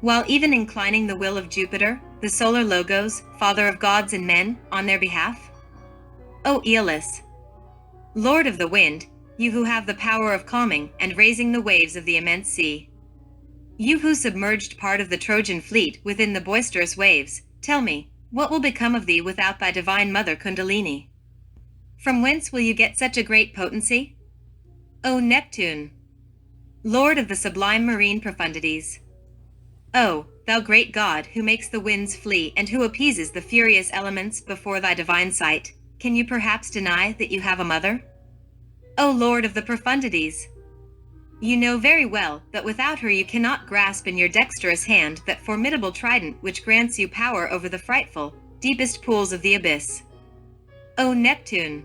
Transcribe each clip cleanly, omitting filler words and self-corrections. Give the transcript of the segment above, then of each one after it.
while even inclining the will of Jupiter, the solar logos, father of gods and men, on their behalf? O Aeolus, Lord of the wind, you who have the power of calming and raising the waves of the immense sea. You who submerged part of the Trojan fleet within the boisterous waves, tell me, what will become of thee without thy divine mother Kundalini? From whence will you get such a great potency? O Neptune, Lord of the sublime marine profundities. O, thou great God who makes the winds flee and who appeases the furious elements before thy divine sight, can you perhaps deny that you have a mother? O Lord of the profundities! You know very well that without her you cannot grasp in your dexterous hand that formidable trident which grants you power over the frightful, deepest pools of the abyss. O Neptune!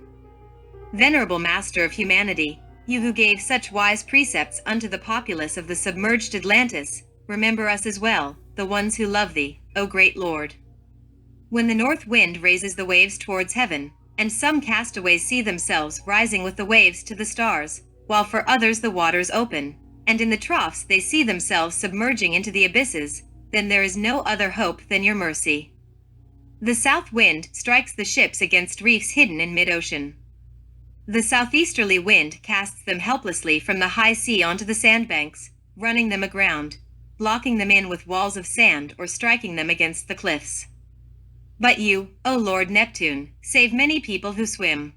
Venerable master of humanity, you who gave such wise precepts unto the populace of the submerged Atlantis, remember us as well, the ones who love thee, O great Lord. When the north wind raises the waves towards heaven, and some castaways see themselves rising with the waves to the stars, while for others the waters open, and in the troughs they see themselves submerging into the abysses, then there is no other hope than your mercy. The south wind strikes the ships against reefs hidden in mid-ocean. The southeasterly wind casts them helplessly from the high sea onto the sandbanks, running them aground, blocking them in with walls of sand or striking them against the cliffs. But you, O Lord Neptune, save many people who swim.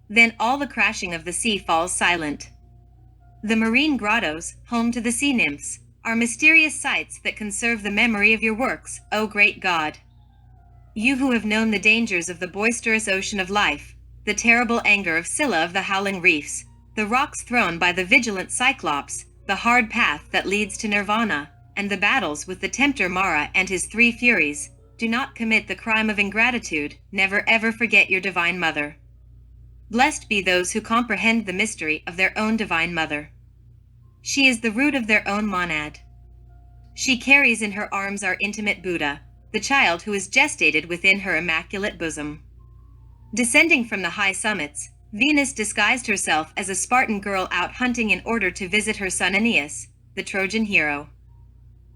Then all the crashing of the sea falls silent. The marine grottos, home to the sea nymphs, are mysterious sights that conserve the memory of your works, O great God. You who have known the dangers of the boisterous ocean of life, the terrible anger of Scylla of the howling reefs, the rocks thrown by the vigilant Cyclops, the hard path that leads to Nirvana, and the battles with the tempter Mara and his three furies, do not commit the crime of ingratitude, never ever forget your divine mother. Blessed be those who comprehend the mystery of their own divine mother. She is the root of their own monad. She carries in her arms our intimate Buddha, the child who is gestated within her immaculate bosom. Descending from the high summits, Venus disguised herself as a Spartan girl out hunting in order to visit her son Aeneas, the Trojan hero.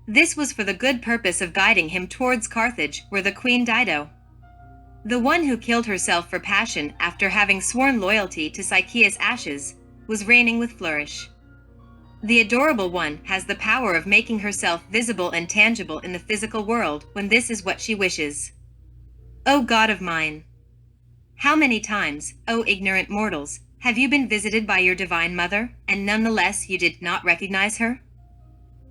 This was for the good purpose of guiding him towards Carthage, where the queen Dido, the one who killed herself for passion after having sworn loyalty to Psycheus' ashes, was reigning with flourish. The adorable one has the power of making herself visible and tangible in the physical world when this is what she wishes. O God of mine! How many times, O ignorant mortals, have you been visited by your divine mother, and nonetheless you did not recognize her?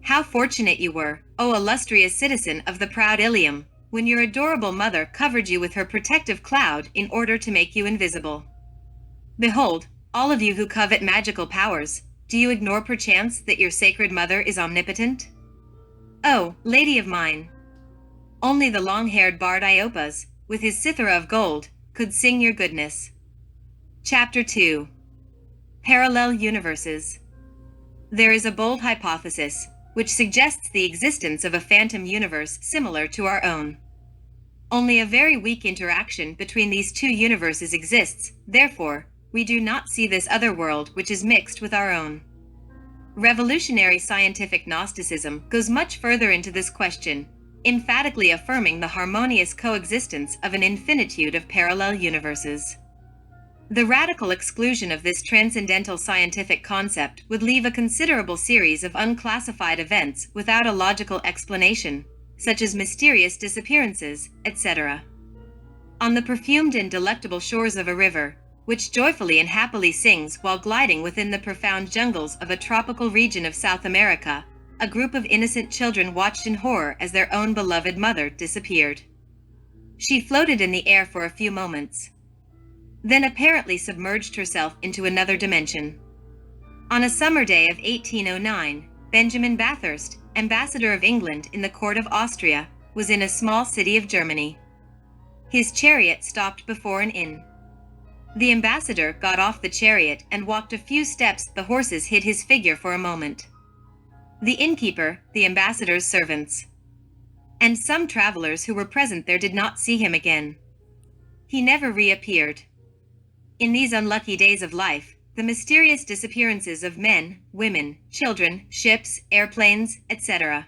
How fortunate you were, O illustrious citizen of the proud Ilium, when your adorable mother covered you with her protective cloud in order to make you invisible. Behold, all of you who covet magical powers, do you ignore perchance that your sacred mother is omnipotent? O, lady of mine! Only the long-haired bard Iopas, with his cithara of gold, could sing your goodness. Chapter 2. Parallel Universes. There is a bold hypothesis, which suggests the existence of a phantom universe similar to our own. Only a very weak interaction between these two universes exists, therefore, we do not see this other world which is mixed with our own. Revolutionary scientific Gnosticism goes much further into this question, emphatically affirming the harmonious coexistence of an infinitude of parallel universes. The radical exclusion of this transcendental scientific concept would leave a considerable series of unclassified events without a logical explanation, such as mysterious disappearances, etc. On the perfumed and delectable shores of a river, which joyfully and happily sings while gliding within the profound jungles of a tropical region of South America, a group of innocent children watched in horror as their own beloved mother disappeared. She floated in the air for a few moments, then apparently submerged herself into another dimension. On a summer day of 1809, Benjamin Bathurst, ambassador of England in the court of Austria, was in a small city of Germany. His chariot stopped before an inn. The ambassador got off the chariot and walked a few steps. The horses hid his figure for a moment. The innkeeper, the ambassador's servants, and some travelers who were present there did not see him again. He never reappeared. In these unlucky days of life, the mysterious disappearances of men, women, children, ships, airplanes, etc.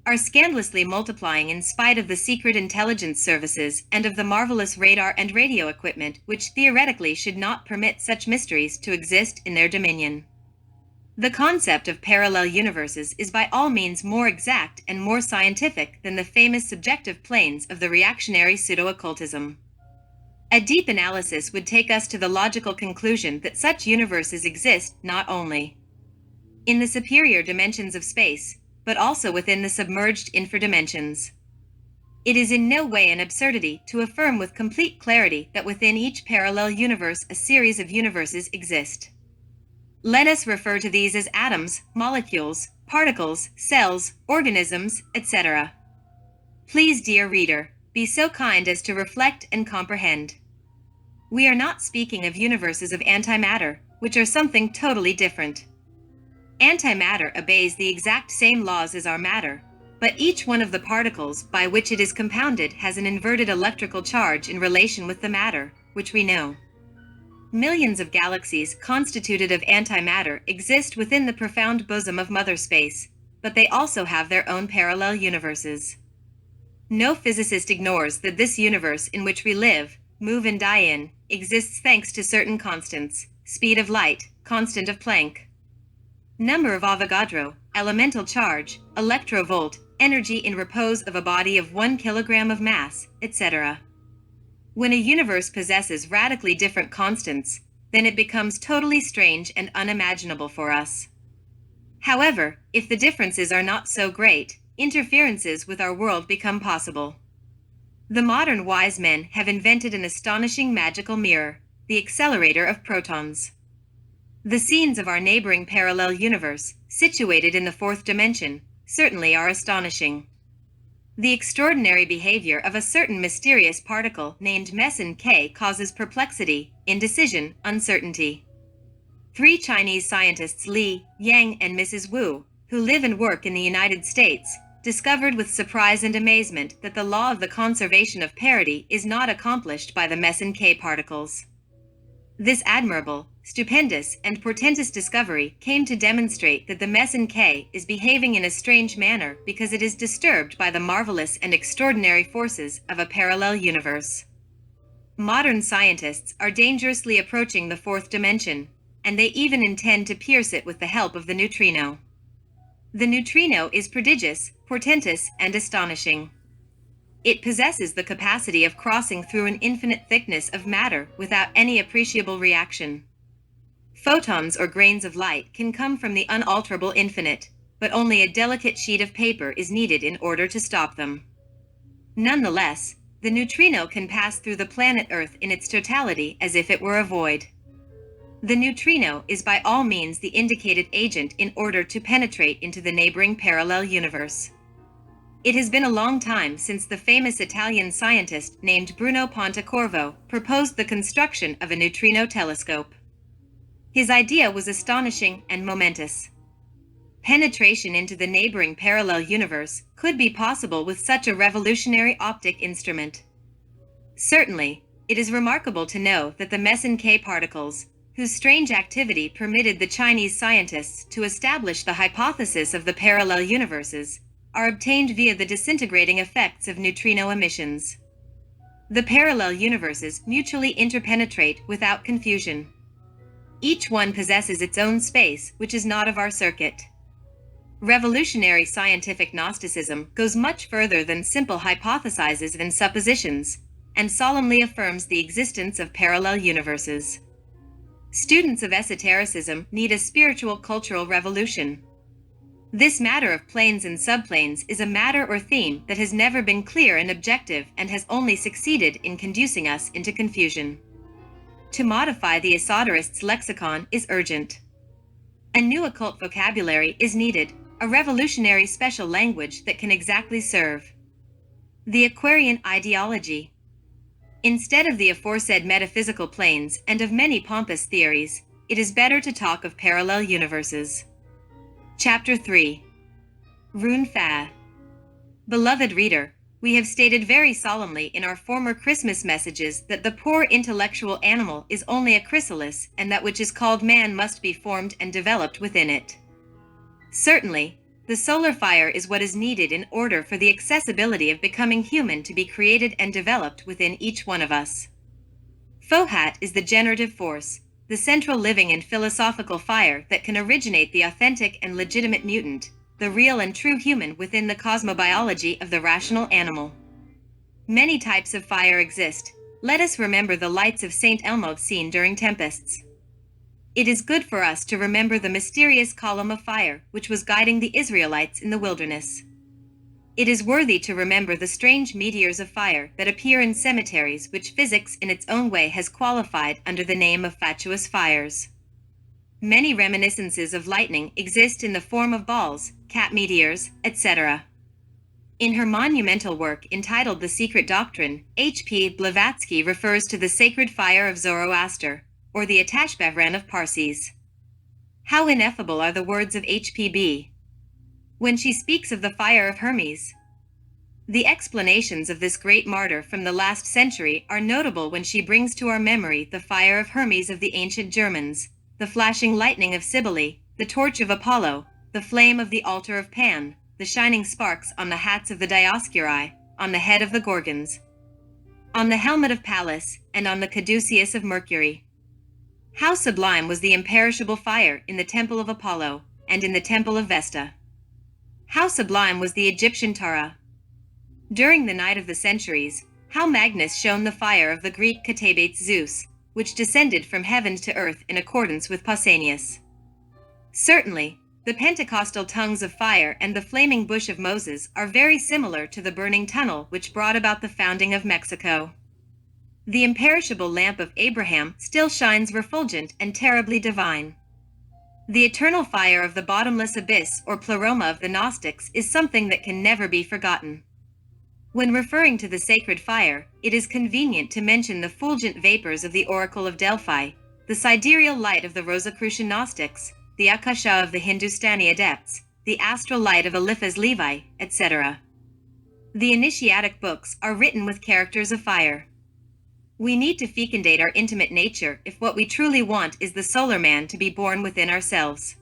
are scandalously multiplying in spite of the secret intelligence services and of the marvelous radar and radio equipment which theoretically should not permit such mysteries to exist in their dominion. The concept of parallel universes is by all means more exact and more scientific than the famous subjective planes of the reactionary pseudo-occultism. A deep analysis would take us to the logical conclusion that such universes exist not only in the superior dimensions of space, but also within the submerged infradimensions. It is in no way an absurdity to affirm with complete clarity that within each parallel universe a series of universes exist. Let us refer to these as atoms, molecules, particles, cells, organisms, etc. Please, dear reader, be so kind as to reflect and comprehend. We are not speaking of universes of antimatter, which are something totally different. Antimatter obeys the exact same laws as our matter, but each one of the particles by which it is compounded has an inverted electrical charge in relation with the matter, which we know. Millions of galaxies constituted of antimatter exist within the profound bosom of Mother Space, but they also have their own parallel universes. No physicist ignores that this universe in which we live, move and die in, exists thanks to certain constants: speed of light, constant of Planck, number of Avogadro, elemental charge, electrovolt, energy in repose of a body of 1 kilogram of mass, etc. When a universe possesses radically different constants, then it becomes totally strange and unimaginable for us. However, if the differences are not so great, interferences with our world become possible. The modern wise men have invented an astonishing magical mirror, the accelerator of protons. The scenes of our neighboring parallel universe, situated in the fourth dimension, certainly are astonishing. The extraordinary behavior of a certain mysterious particle named meson K causes perplexity, indecision, uncertainty. 3 Chinese scientists, Li, Yang, and Mrs. Wu, who live and work in the United States, discovered with surprise and amazement that the law of the conservation of parity is not accomplished by the meson K particles. This admirable, stupendous, and portentous discovery came to demonstrate that the meson K is behaving in a strange manner because it is disturbed by the marvelous and extraordinary forces of a parallel universe. Modern scientists are dangerously approaching the fourth dimension, and they even intend to pierce it with the help of the neutrino. The neutrino is prodigious, portentous, and astonishing. It possesses the capacity of crossing through an infinite thickness of matter without any appreciable reaction. Photons or grains of light can come from the unalterable infinite, but only a delicate sheet of paper is needed in order to stop them. Nonetheless, the neutrino can pass through the planet Earth in its totality as if it were a void. The neutrino is by all means the indicated agent in order to penetrate into the neighboring parallel universe. It has been a long time since the famous Italian scientist named Bruno Pontecorvo proposed the construction of a neutrino telescope. His idea was astonishing and momentous. Penetration into the neighboring parallel universe could be possible with such a revolutionary optic instrument. Certainly, it is remarkable to know that the meson K particles, whose strange activity permitted the Chinese scientists to establish the hypothesis of the parallel universes, are obtained via the disintegrating effects of neutrino emissions. The parallel universes mutually interpenetrate without confusion. Each one possesses its own space, which is not of our circuit. Revolutionary scientific Gnosticism goes much further than simple hypothesizes and suppositions, and solemnly affirms the existence of parallel universes. Students of esotericism need a spiritual cultural revolution. This matter of planes and subplanes is a matter or theme that has never been clear and objective and has only succeeded in conducing us into confusion. To modify the esoterist's lexicon is urgent. A new occult vocabulary is needed, a revolutionary special language that can exactly serve the Aquarian ideology. Instead of the aforesaid metaphysical planes and of many pompous theories, it is better to talk of parallel universes. Chapter 3. Rune FAAA. Beloved reader, we have stated very solemnly in our former Christmas messages that the poor intellectual animal is only a chrysalis, and that which is called man must be formed and developed within it. Certainly, The solar fire is what is needed in order for the accessibility of becoming human to be created and developed within each one of us. FOOU is the generative force, the central living and philosophical fire that can originate the authentic and legitimate mutant, the real and true human within the cosmobiology of the rational animal. Many types of fire exist. Let us remember the lights of St. Elmo seen during tempests. It is good for us to remember the mysterious column of fire which was guiding the Israelites in the wilderness. It is worthy to remember the strange meteors of fire that appear in cemeteries which physics in its own way has qualified under the name of fatuous fires. Many reminiscences of lightning exist in the form of balls, cat meteors, etc. In her monumental work entitled The Secret Doctrine, H.P. Blavatsky refers to the sacred fire of Zoroaster, or the Atashbavran of Parsis. How ineffable are the words of H.P.B. when she speaks of the fire of Hermes. The explanations of this great martyr from the last century are notable when she brings to our memory the fire of Hermes of the ancient Germans, the flashing lightning of Cybele, the torch of Apollo, the flame of the altar of Pan, the shining sparks on the hats of the Dioscuri, on the head of the Gorgons, on the helmet of Pallas, and on the caduceus of Mercury. How sublime was the imperishable fire in the temple of Apollo, and in the temple of Vesta! How sublime was the Egyptian Tara! During the night of the centuries, how Magnus shone the fire of the Greek Catabates Zeus, which descended from heaven to earth in accordance with Pausanias. Certainly, the Pentecostal tongues of fire and the flaming bush of Moses are very similar to the burning tunnel which brought about the founding of Mexico. The imperishable lamp of Abraham still shines refulgent and terribly divine. The eternal fire of the bottomless abyss or pleroma of the Gnostics is something that can never be forgotten. When referring to the sacred fire, it is convenient to mention the fulgent vapors of the oracle of Delphi, the sidereal light of the Rosicrucian Gnostics, the Akasha of the Hindustani adepts, the astral light of Eliphaz Levi, etc. The initiatic books are written with characters of fire. We need to fecundate our intimate nature if what we truly want is the solar man to be born within ourselves.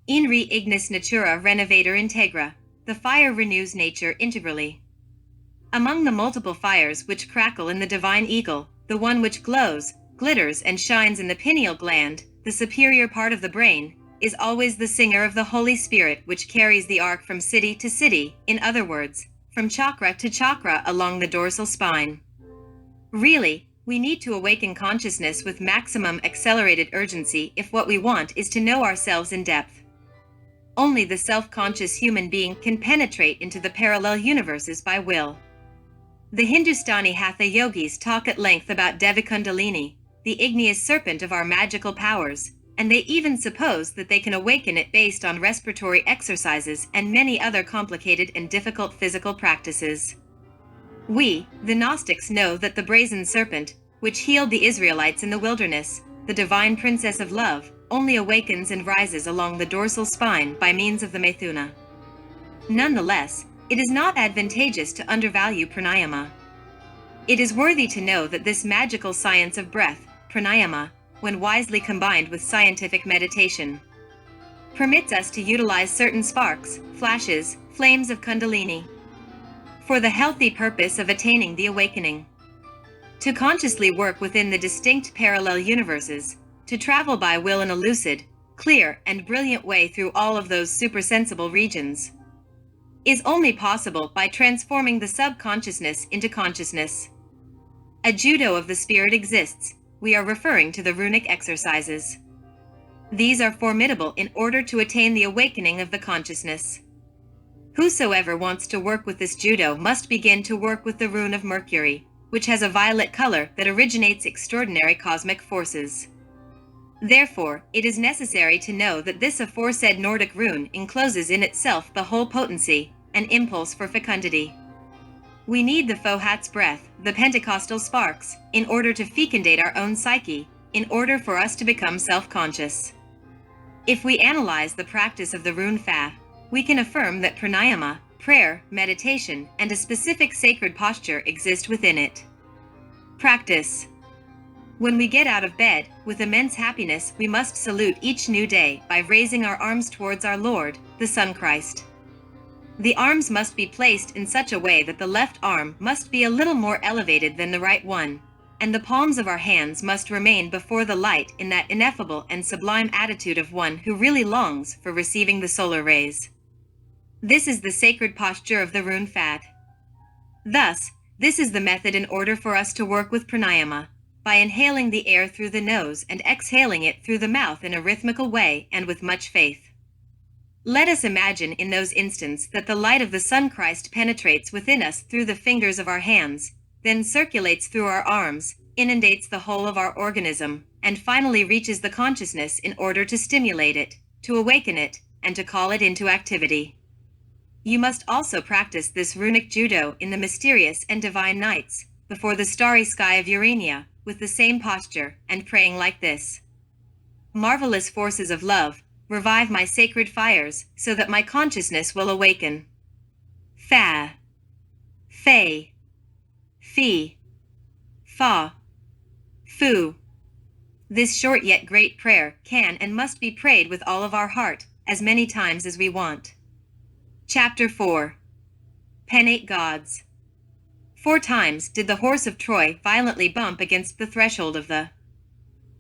In re ignis natura renovator integra, the fire renews nature integrally. Among the multiple fires which crackle in the divine eagle, the one which glows, glitters, and shines in the pineal gland, the superior part of the brain, is always the singer of the Holy Spirit which carries the arc from city to city, in other words, from chakra to chakra along the dorsal spine. Really, we need to awaken consciousness with maximum accelerated urgency if what we want is to know ourselves in depth. Only the self-conscious human being can penetrate into the parallel universes by will. The Hindustani Hatha yogis talk at length about Devi Kundalini, the igneous serpent of our magical powers, and they even suppose that they can awaken it based on respiratory exercises and many other complicated and difficult physical practices. We, the Gnostics, know that the brazen serpent, which healed the Israelites in the wilderness, the divine princess of love, only awakens and rises along the dorsal spine by means of the Mithuna. Nonetheless, it is not advantageous to undervalue pranayama. It is worthy to know that this magical science of breath, pranayama, when wisely combined with scientific meditation, permits us to utilize certain sparks, flashes, flames of Kundalini, for the healthy purpose of attaining the awakening. To consciously work within the distinct parallel universes, to travel by will in a lucid, clear, and brilliant way through all of those supersensible regions, is only possible by transforming the subconsciousness into consciousness. A judo of the spirit exists. We are referring to the runic exercises. These are formidable in order to attain the awakening of the consciousness. Whosoever wants to work with this judo must begin to work with the rune of Mercury, which has a violet color that originates extraordinary cosmic forces. Therefore, it is necessary to know that this aforesaid Nordic rune encloses in itself the whole potency, an impulse for fecundity. We need the FOOU's breath, the Pentecostal sparks, in order to fecundate our own psyche, in order for us to become self-conscious. If we analyze the practice of the rune Fa, we can affirm that pranayama, prayer, meditation, and a specific sacred posture exist within it. Practice. When we get out of bed, with immense happiness we must salute each new day by raising our arms towards our Lord, the Sun Christ. The arms must be placed in such a way that the left arm must be a little more elevated than the right one, and the palms of our hands must remain before the light in that ineffable and sublime attitude of one who really longs for receiving the solar rays. This is the sacred posture of the rune FAAA. Thus, this is the method in order for us to work with pranayama, by inhaling the air through the nose and exhaling it through the mouth in a rhythmical way and with much faith. Let us imagine in those instants that the light of the Sun Christ penetrates within us through the fingers of our hands, then circulates through our arms, inundates the whole of our organism, and finally reaches the consciousness in order to stimulate it, to awaken it, and to call it into activity. You must also practice this runic judo in the mysterious and divine nights, before the starry sky of Urania, with the same posture, and praying like this. Marvelous forces of love, revive my sacred fires, so that my consciousness will awaken. FAAA, FEEE, FEEE, FAAA, FUUU. This short yet great prayer can and must be prayed with all of our heart, as many times as we want. Chapter 4. Penate Gods. 4 times did the horse of Troy violently bump against the threshold of the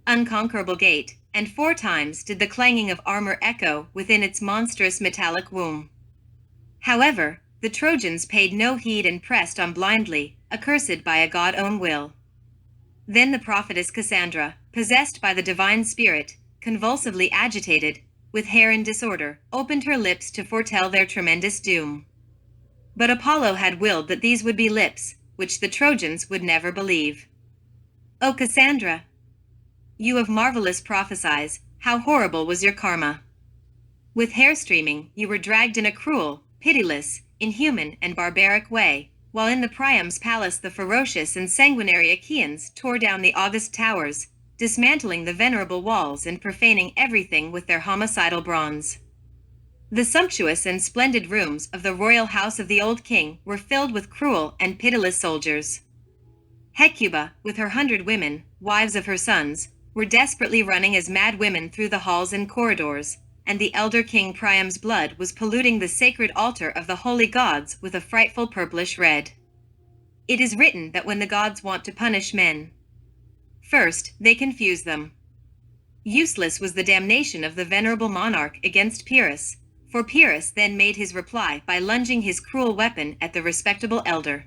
unconquerable gate, and 4 times did the clanging of armor echo within its monstrous metallic womb. However, the Trojans paid no heed and pressed on blindly, accursed by a god own will. Then the prophetess Cassandra, possessed by the divine spirit, convulsively agitated, with hair in disorder, opened her lips to foretell their tremendous doom. But Apollo had willed that these would be lips, which the Trojans would never believe. O Cassandra! You of marvelous prophesies, how horrible was your karma. With hair streaming, you were dragged in a cruel, pitiless, inhuman, and barbaric way, while in the Priam's palace the ferocious and sanguinary Achaeans tore down the august towers, dismantling the venerable walls and profaning everything with their homicidal bronze. The sumptuous and splendid rooms of the royal house of the old king were filled with cruel and pitiless soldiers. Hecuba, with her 100 women, wives of her sons, were desperately running as mad women through the halls and corridors, and the elder king Priam's blood was polluting the sacred altar of the holy gods with a frightful purplish red. It is written that when the gods want to punish men, first they confuse them. Useless was the damnation of the venerable monarch against Pyrrhus, for Pyrrhus then made his reply by lunging his cruel weapon at the respectable elder.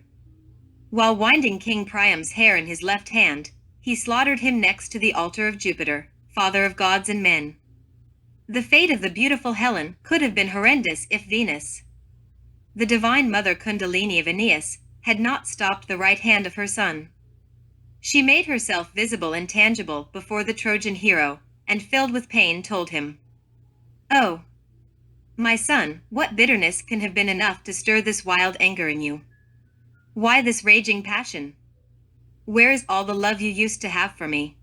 While winding King Priam's hair in his left hand, he slaughtered him next to the altar of Jupiter, father of gods and men. The fate of the beautiful Helen could have been horrendous if Venus, the divine mother Kundalini of Aeneas, had not stopped the right hand of her son. She made herself visible and tangible before the Trojan hero, and filled with pain told him, "Oh, my son, what bitterness can have been enough to stir this wild anger in you? Why this raging passion? Where is all the love you used to have for me?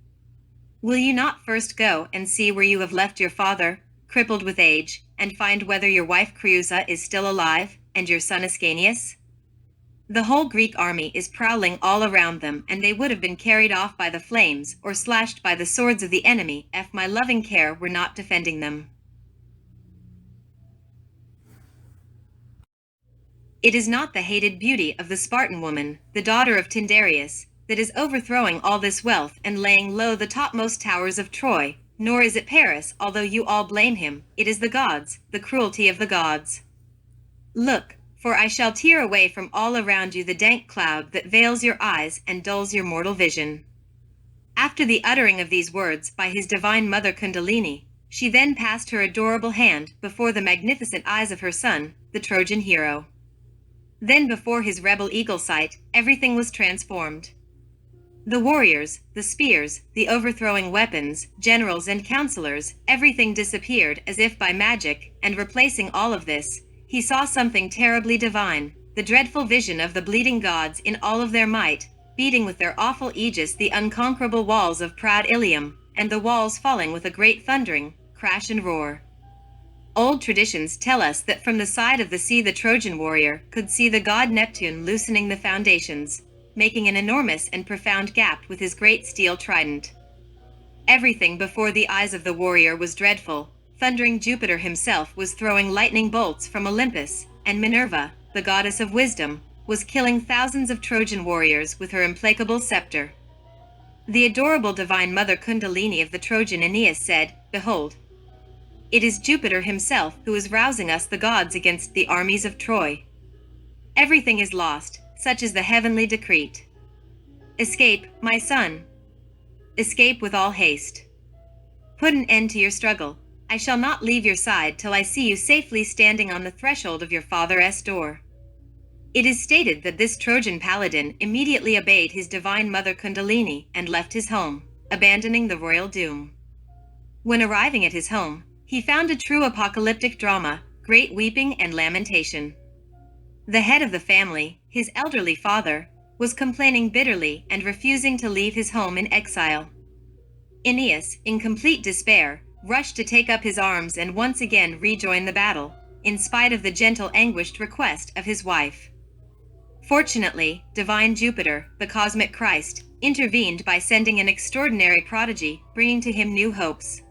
Will you not first go and see where you have left your father, crippled with age, and find whether your wife Creusa is still alive, and your son Ascanius? The whole Greek army is prowling all around them, and they would have been carried off by the flames or slashed by the swords of the enemy if my loving care were not defending them." It is not the hated beauty of the Spartan woman, the daughter of Tyndareus, that is overthrowing all this wealth and laying low the topmost towers of Troy, nor is it Paris, although you all blame him, it is the gods, the cruelty of the gods. Look, for I shall tear away from all around you the dank cloud that veils your eyes and dulls your mortal vision. After the uttering of these words by his divine mother Kundalini, she then passed her adorable hand before the magnificent eyes of her son, the Trojan hero. Then before his rebel eagle sight, everything was transformed. The warriors, the spears, the overthrowing weapons, generals and counselors, everything disappeared as if by magic, and replacing all of this, he saw something terribly divine, the dreadful vision of the bleeding gods in all of their might, beating with their awful aegis the unconquerable walls of proud Ilium, and the walls falling with a great thundering, crash and roar. Old traditions tell us that from the side of the sea the Trojan warrior could see the god Neptune loosening the foundations, making an enormous and profound gap with his great steel trident. Everything before the eyes of the warrior was dreadful. Thundering Jupiter himself was throwing lightning bolts from Olympus, and Minerva, the goddess of wisdom, was killing thousands of Trojan warriors with her implacable scepter. The adorable divine mother Kundalini of the Trojan Aeneas said, "Behold, it is Jupiter himself who is rousing us the gods against the armies of Troy. Everything is lost, such is the heavenly decree. Escape, my son. Escape with all haste. Put an end to your struggle. I shall not leave your side till I see you safely standing on the threshold of your father's door." It is stated that this Trojan paladin immediately obeyed his divine mother Kundalini and left his home, abandoning the royal doom. When arriving at his home, he found a true apocalyptic drama, great weeping and lamentation. The head of the family, his elderly father, was complaining bitterly and refusing to leave his home in exile. Aeneas, in complete despair, rushed to take up his arms and once again rejoin the battle, in spite of the gentle anguished request of his wife. Fortunately, divine Jupiter, the cosmic Christ, intervened by sending an extraordinary prodigy, bringing to him new hopes.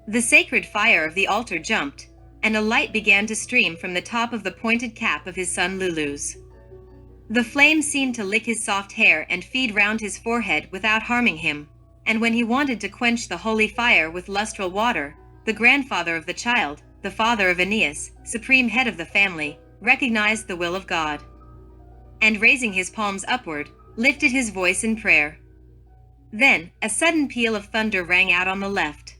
The sacred fire of the altar jumped, and a light began to stream from the top of the pointed cap of his son Lulu's. The flame seemed to lick his soft hair and feed round his forehead without harming him, and when he wanted to quench the holy fire with lustral water, the grandfather of the child, the father of Aeneas, supreme head of the family, recognized the will of God, and raising his palms upward, lifted his voice in prayer. Then, a sudden peal of thunder rang out on the left.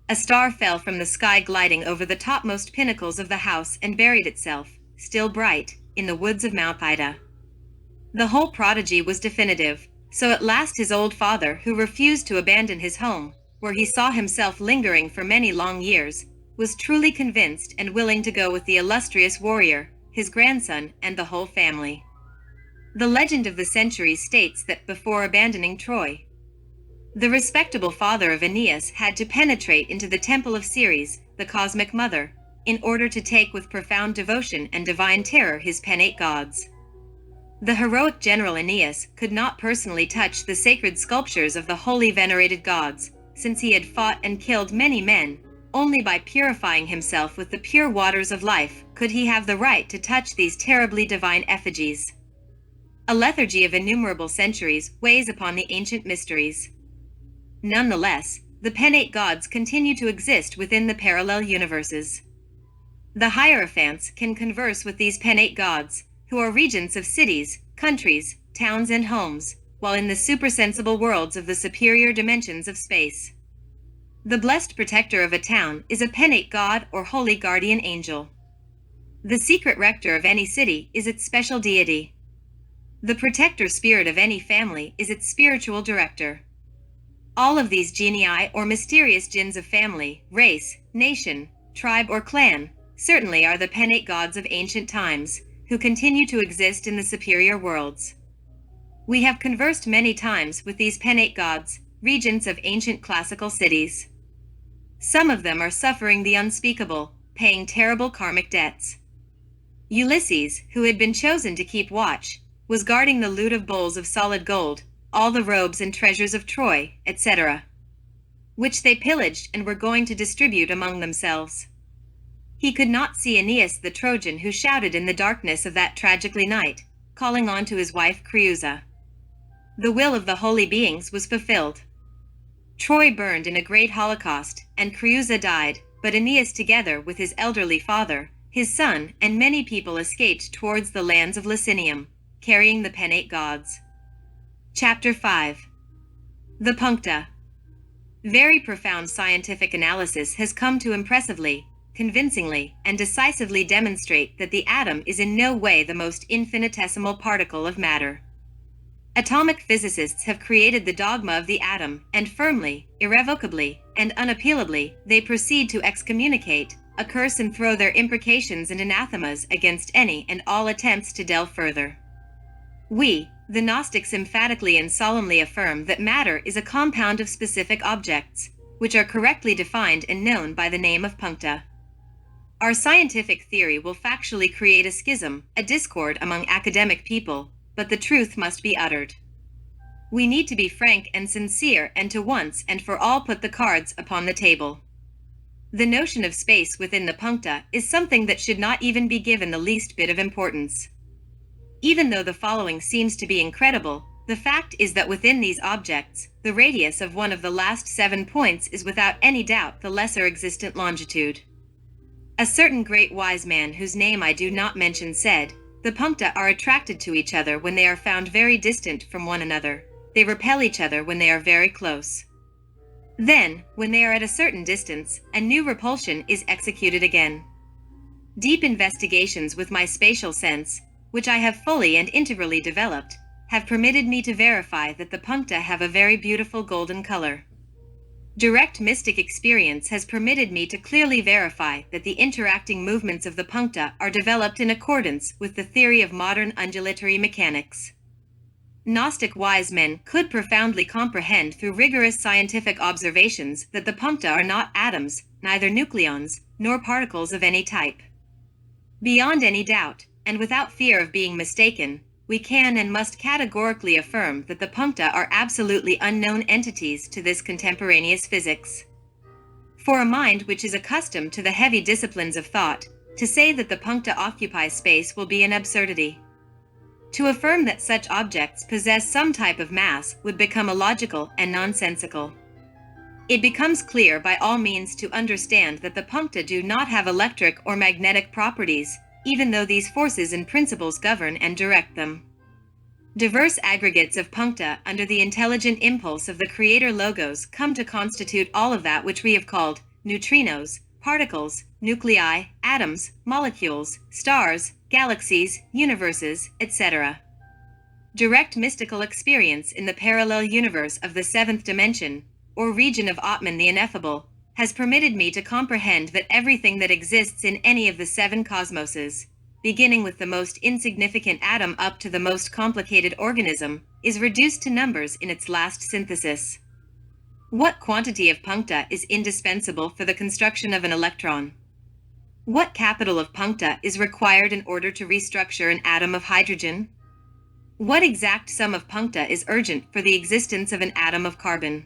A star fell from the sky gliding over the topmost pinnacles of the house and buried itself, still bright, in the woods of Mount Ida. The whole prodigy was definitive, so at last his old father, who refused to abandon his home, where he saw himself lingering for many long years, was truly convinced and willing to go with the illustrious warrior, his grandson, and the whole family. The legend of the centuries states that before abandoning Troy, the respectable father of Aeneas had to penetrate into the temple of Ceres, the cosmic mother, in order to take with profound devotion and divine terror his penate gods. The heroic general Aeneas could not personally touch the sacred sculptures of the holy venerated gods, since he had fought and killed many men. Only by purifying himself with the pure waters of life could he have the right to touch these terribly divine effigies. A lethargy of innumerable centuries weighs upon the ancient mysteries. Nonetheless, the penate gods continue to exist within the parallel universes. The Hierophants can converse with these penate gods, who are regents of cities, countries, towns, and homes, while in the supersensible worlds of the superior dimensions of space. The blessed protector of a town is a penate god or holy guardian angel. The secret rector of any city is its special deity. The protector spirit of any family is its spiritual director. All of these genii or mysterious jinns of family, race, nation, tribe, or clan certainly are the penate gods of ancient times, who continue to exist in the superior worlds. We have conversed many times with these penate gods, regents of ancient classical cities. Some of them are suffering the unspeakable, paying terrible karmic debts. Ulysses, who had been chosen to keep watch, was guarding the loot of bowls of solid gold, all the robes and treasures of Troy, etc., which they pillaged and were going to distribute among themselves. He could not see Aeneas the Trojan, who shouted in the darkness of that tragically night, calling on to his wife Creusa. The will of the holy beings was fulfilled. Troy burned in a great holocaust, and Creusa died, but Aeneas, together with his elderly father, his son, and many people escaped towards the lands of Licinium, carrying the penate gods. Chapter 5. The Puncta. Very profound scientific analysis has come to impressively, convincingly, and decisively demonstrate that the atom is in no way the most infinitesimal particle of matter. Atomic physicists have created the dogma of the atom, and firmly, irrevocably, and unappealably, they proceed to excommunicate, accurse, and throw their imprecations and anathemas against any and all attempts to delve further. We, the Gnostics, emphatically and solemnly affirm that matter is a compound of specific objects, which are correctly defined and known by the name of puncta. Our scientific theory will factually create a schism, a discord among academic people, but the truth must be uttered. We need to be frank and sincere and to once and for all put the cards upon the table. The notion of space within the puncta is something that should not even be given the least bit of importance. Even though the following seems to be incredible, the fact is that within these objects, the radius of one of the last 7 points is without any doubt the lesser existent longitude. A certain great wise man whose name I do not mention said, "The puncta are attracted to each other when they are found very distant from one another. They repel each other when they are very close. Then, when they are at a certain distance, a new repulsion is executed again." Deep investigations with my spatial sense, which I have fully and integrally developed, have permitted me to verify that the puncta have a very beautiful golden color. Direct mystic experience has permitted me to clearly verify that the interacting movements of the puncta are developed in accordance with the theory of modern undulatory mechanics. Gnostic wise men could profoundly comprehend through rigorous scientific observations that the puncta are not atoms, neither nucleons, nor particles of any type. Beyond any doubt, and without fear of being mistaken, we can and must categorically affirm that the puncta are absolutely unknown entities to this contemporaneous physics. For a mind which is accustomed to the heavy disciplines of thought, to say that the puncta occupy space will be an absurdity. To affirm that such objects possess some type of mass would become illogical and nonsensical. It becomes clear by all means to understand that the puncta do not have electric or magnetic properties, even though these forces and principles govern and direct them. Diverse aggregates of puncta under the intelligent impulse of the creator logos come to constitute all of that which we have called neutrinos, particles, nuclei, atoms, molecules, stars, galaxies, universes, etc. Direct mystical experience in the parallel universe of the 7th dimension, or region of Atman the Ineffable, has permitted me to comprehend that everything that exists in any of the 7 cosmoses, beginning with the most insignificant atom up to the most complicated organism, is reduced to numbers in its last synthesis. What quantity of puncta is indispensable for the construction of an electron? What capital of puncta is required in order to restructure an atom of hydrogen? What exact sum of puncta is urgent for the existence of an atom of carbon?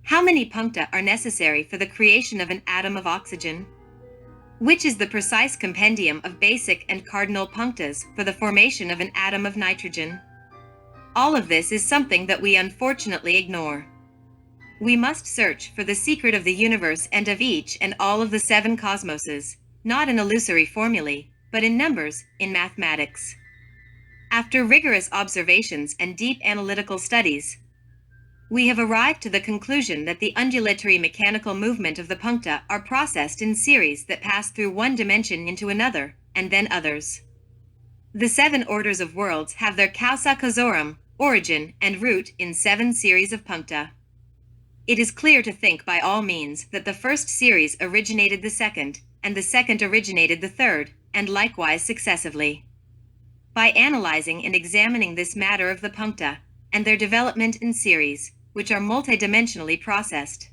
How many puncta are necessary for the creation of an atom of oxygen? Which is the precise compendium of basic and cardinal punctas for the formation of an atom of nitrogen? All of this is something that we unfortunately ignore. We must search for the secret of the universe and of each and all of the 7 cosmoses, not in illusory formulae, but in numbers, in mathematics. After rigorous observations and deep analytical studies, we have arrived to the conclusion that the undulatory mechanical movement of the puncta are processed in series that pass through one dimension into another, and then others. The 7 orders of worlds have their causa causorum, origin, and root in 7 series of puncta. It is clear to think by all means that the first series originated the second, and the second originated the third, and likewise successively. By analyzing and examining this matter of the puncta, and their development in series, which are multidimensionally processed,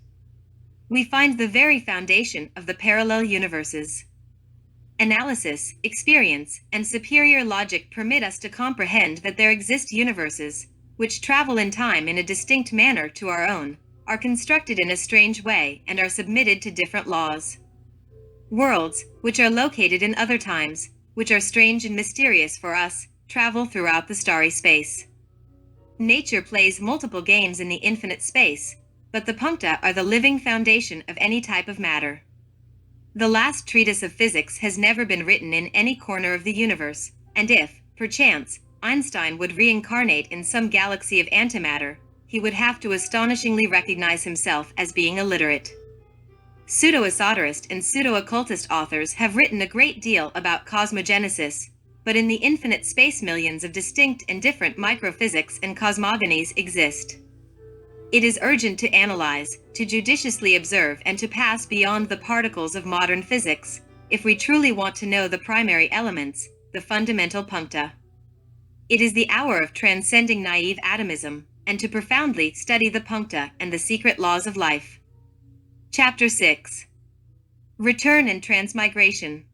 we find the very foundation of the parallel universes. Analysis, experience, and superior logic permit us to comprehend that there exist universes, which travel in time in a distinct manner to our own, are constructed in a strange way, and are submitted to different laws. Worlds, which are located in other times, which are strange and mysterious for us, travel throughout the starry space. Nature plays multiple games in the infinite space, but the puncta are the living foundation of any type of matter. The last treatise of physics has never been written in any corner of the universe, and if, perchance, Einstein would reincarnate in some galaxy of antimatter, he would have to astonishingly recognize himself as being illiterate. Pseudo-esoterist and pseudo-occultist authors have written a great deal about cosmogenesis, but in the infinite space millions of distinct and different microphysics and cosmogonies exist. It is urgent to analyze, to judiciously observe, and to pass beyond the particles of modern physics, if we truly want to know the primary elements, the fundamental puncta. It is the hour of transcending naive atomism, and to profoundly study the puncta and the secret laws of life. Chapter 6. Return and Transmigration.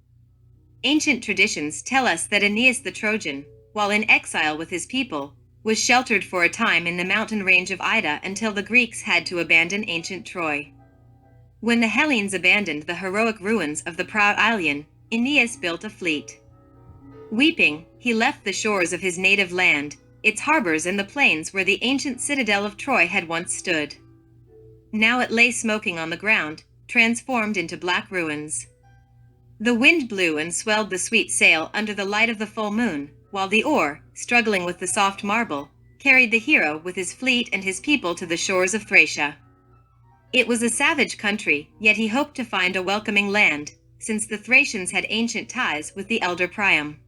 Ancient traditions tell us that Aeneas the Trojan, while in exile with his people, was sheltered for a time in the mountain range of Ida until the Greeks had to abandon ancient Troy. When the Hellenes abandoned the heroic ruins of the proud Ilion, Aeneas built a fleet. Weeping, he left the shores of his native land, its harbors and the plains where the ancient citadel of Troy had once stood. Now it lay smoking on the ground, transformed into black ruins. The wind blew and swelled the sweet sail under the light of the full moon, while the oar, struggling with the soft marble, carried the hero with his fleet and his people to the shores of Thracia. It was a savage country, yet he hoped to find a welcoming land, since the Thracians had ancient ties with the elder Priam.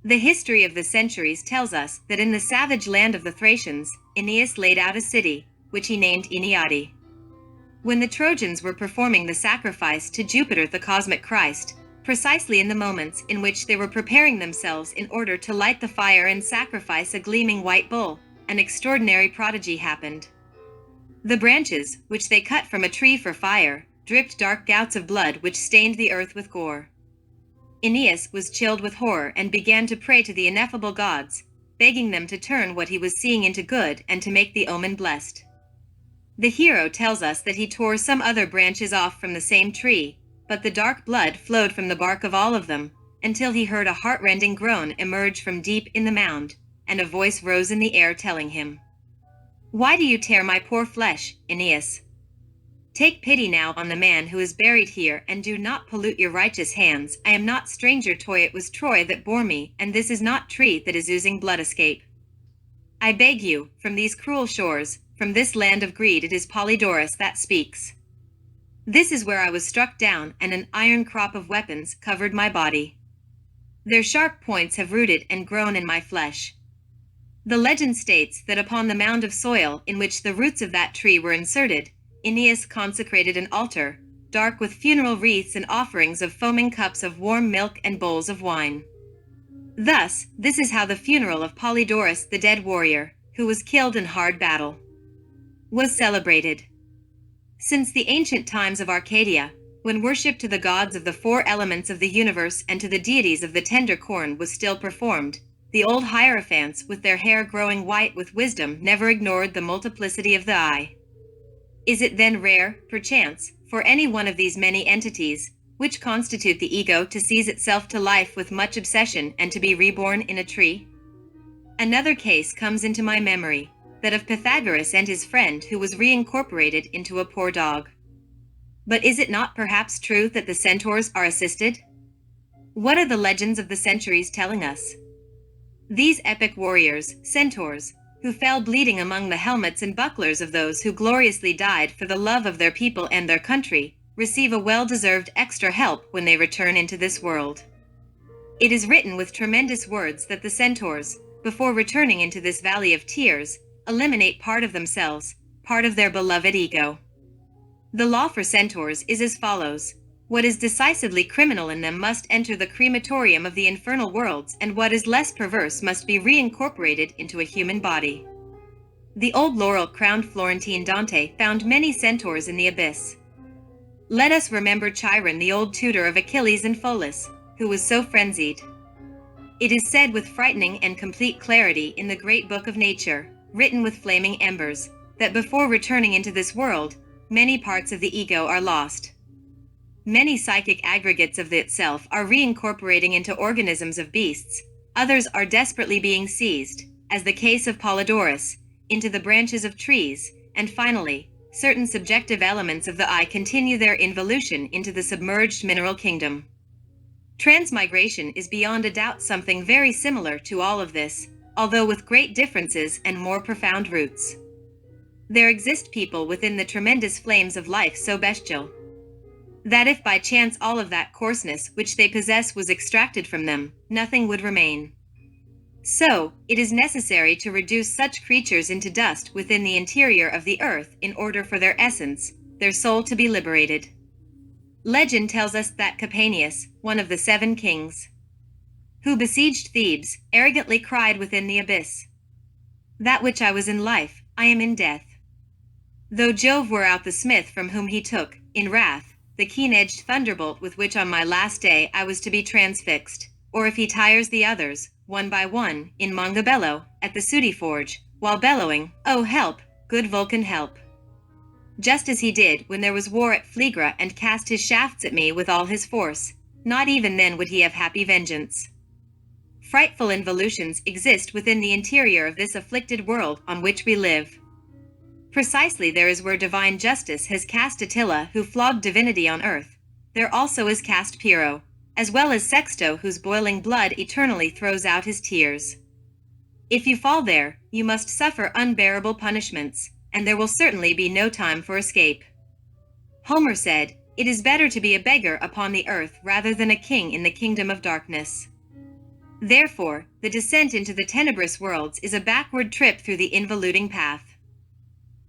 The history of the centuries tells us that in the savage land of the Thracians, Aeneas laid out a city, which he named Aeneade. When the Trojans were performing the sacrifice to Jupiter the cosmic Christ, precisely in the moments in which they were preparing themselves in order to light the fire and sacrifice a gleaming white bull, an extraordinary prodigy happened. The branches, which they cut from a tree for fire, dripped dark gouts of blood which stained the earth with gore. Aeneas was chilled with horror and began to pray to the ineffable gods, begging them to turn what he was seeing into good and to make the omen blessed. The hero tells us that he tore some other branches off from the same tree, but the dark blood flowed from the bark of all of them, until he heard a heart-rending groan emerge from deep in the mound, and a voice rose in the air telling him, "Why do you tear my poor flesh, Aeneas? Take pity now on the man who is buried here, and do not pollute your righteous hands. I am not stranger Toy, it was Troy that bore me, and this is not tree that is oozing blood escape. I beg you, from these cruel shores, from this land of greed, it is Polydorus that speaks. This is where I was struck down, and an iron crop of weapons covered my body. Their sharp points have rooted and grown in my flesh. The legend states that upon the mound of soil in which the roots of that tree were inserted, Aeneas consecrated an altar, dark with funeral wreaths and offerings of foaming cups of warm milk and bowls of wine. Thus, this is how the funeral of Polydorus the dead warrior, who was killed in hard battle, was celebrated. Since the ancient times of Arcadia, when worship to the gods of the four elements of the universe and to the deities of the tender corn was still performed, the old hierophants, with their hair growing white with wisdom, never ignored the multiplicity of the eye. Is it then rare, perchance, for any one of these many entities, which constitute the ego, to seize itself to life with much obsession and to be reborn in a tree? Another case comes into my memory, that of Pythagoras and his friend who was reincorporated into a poor dog. But is it not perhaps true that the centaurs are assisted? What are the legends of the centuries telling us? These epic warriors, centaurs, who fell bleeding among the helmets and bucklers of those who gloriously died for the love of their people and their country, receive a well-deserved extra help when they return into this world. It is written with tremendous words that the centaurs, before returning into this valley of tears, eliminate part of themselves, part of their beloved ego. The law for centaurs is as follows: what is decisively criminal in them must enter the crematorium of the infernal worlds, and what is less perverse must be reincorporated into a human body. The old laurel-crowned Florentine Dante found many centaurs in the abyss. Let us remember Chiron, the old tutor of Achilles and Pholus, who was so frenzied. It is said with frightening and complete clarity in the great book of nature, written with flaming embers, that before returning into this world, many parts of the ego are lost. Many psychic aggregates of the itself are reincorporating into organisms of beasts, others are desperately being seized, as the case of Polydorus, into the branches of trees, and finally, certain subjective elements of the eye continue their involution into the submerged mineral kingdom. Transmigration is beyond a doubt something very similar to all of this, although with great differences and more profound roots. There exist people within the tremendous flames of life so bestial that if by chance all of that coarseness which they possess was extracted from them, nothing would remain. So, it is necessary to reduce such creatures into dust within the interior of the earth in order for their essence, their soul, to be liberated. Legend tells us that Capaneus, one of the 7 kings, who besieged Thebes, arrogantly cried within the abyss, "That which I was in life, I am in death." Though Jove were out the smith from whom he took, in wrath, the keen-edged thunderbolt with which on my last day I was to be transfixed, or if he tires the others, one by one, in Mongabello, at the Sooty Forge, while bellowing, "Oh help, good Vulcan help!" Just as he did when there was war at Phlegra and cast his shafts at me with all his force. Not even then would he have happy vengeance. Frightful involutions exist within the interior of this afflicted world on which we live. Precisely there is where divine justice has cast Attila, who flogged divinity on earth. There also is cast Pyrrho, as well as Sexto, whose boiling blood eternally throws out his tears. If you fall there, you must suffer unbearable punishments, and there will certainly be no time for escape. Homer said, "It is better to be a beggar upon the earth rather than a king in the kingdom of darkness." Therefore, the descent into the tenebrous worlds is a backward trip through the involuting path.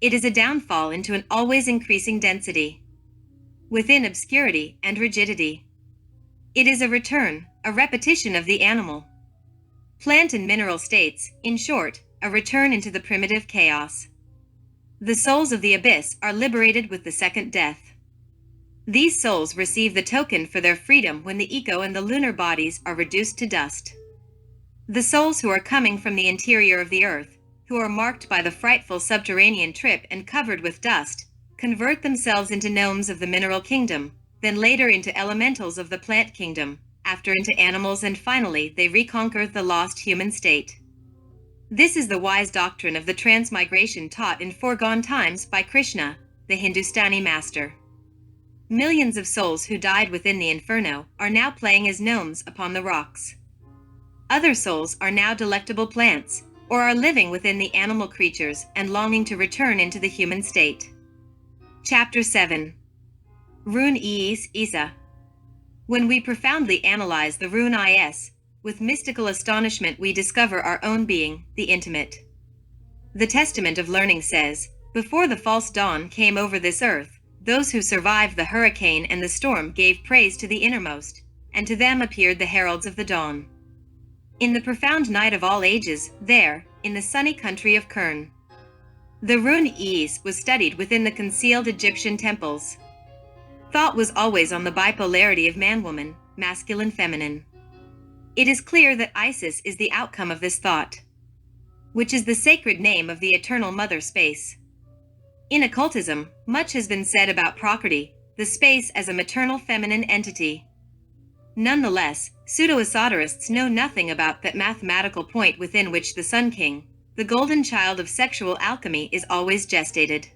It is a downfall into an always increasing density, within obscurity and rigidity. It is a return, a repetition of the animal, plant and mineral states, in short, a return into the primitive chaos. The souls of the abyss are liberated with the second death. These souls receive the token for their freedom when the eco and the lunar bodies are reduced to dust. The souls who are coming from the interior of the earth, who are marked by the frightful subterranean trip and covered with dust, convert themselves into gnomes of the mineral kingdom, then later into elementals of the plant kingdom, after into animals, and finally they reconquer the lost human state. This is the wise doctrine of the transmigration taught in foregone times by Krishna, the Hindustani master. Millions of souls who died within the inferno are now playing as gnomes upon the rocks. Other souls are now delectable plants, or are living within the animal creatures and longing to return into the human state. Chapter 7. RIIIIIIIISSSSSS. When we profoundly analyze the rune is, with mystical astonishment we discover our own being, the intimate. The Testament of Learning says, "Before the false dawn came over this earth, those who survived the hurricane and the storm gave praise to the innermost, and to them appeared the heralds of the dawn." In the profound night of all ages, there, in the sunny country of Kern, the rune is was studied within the concealed Egyptian temples. Thought was always on the bipolarity of man-woman, masculine-feminine. It is clear that Isis is the outcome of this thought, which is the sacred name of the eternal mother space. In occultism, much has been said about Prakriti, the space as a maternal feminine entity. Nonetheless, pseudo-esoterists know nothing about that mathematical point within which the Sun King, the golden child of sexual alchemy, is always gestated.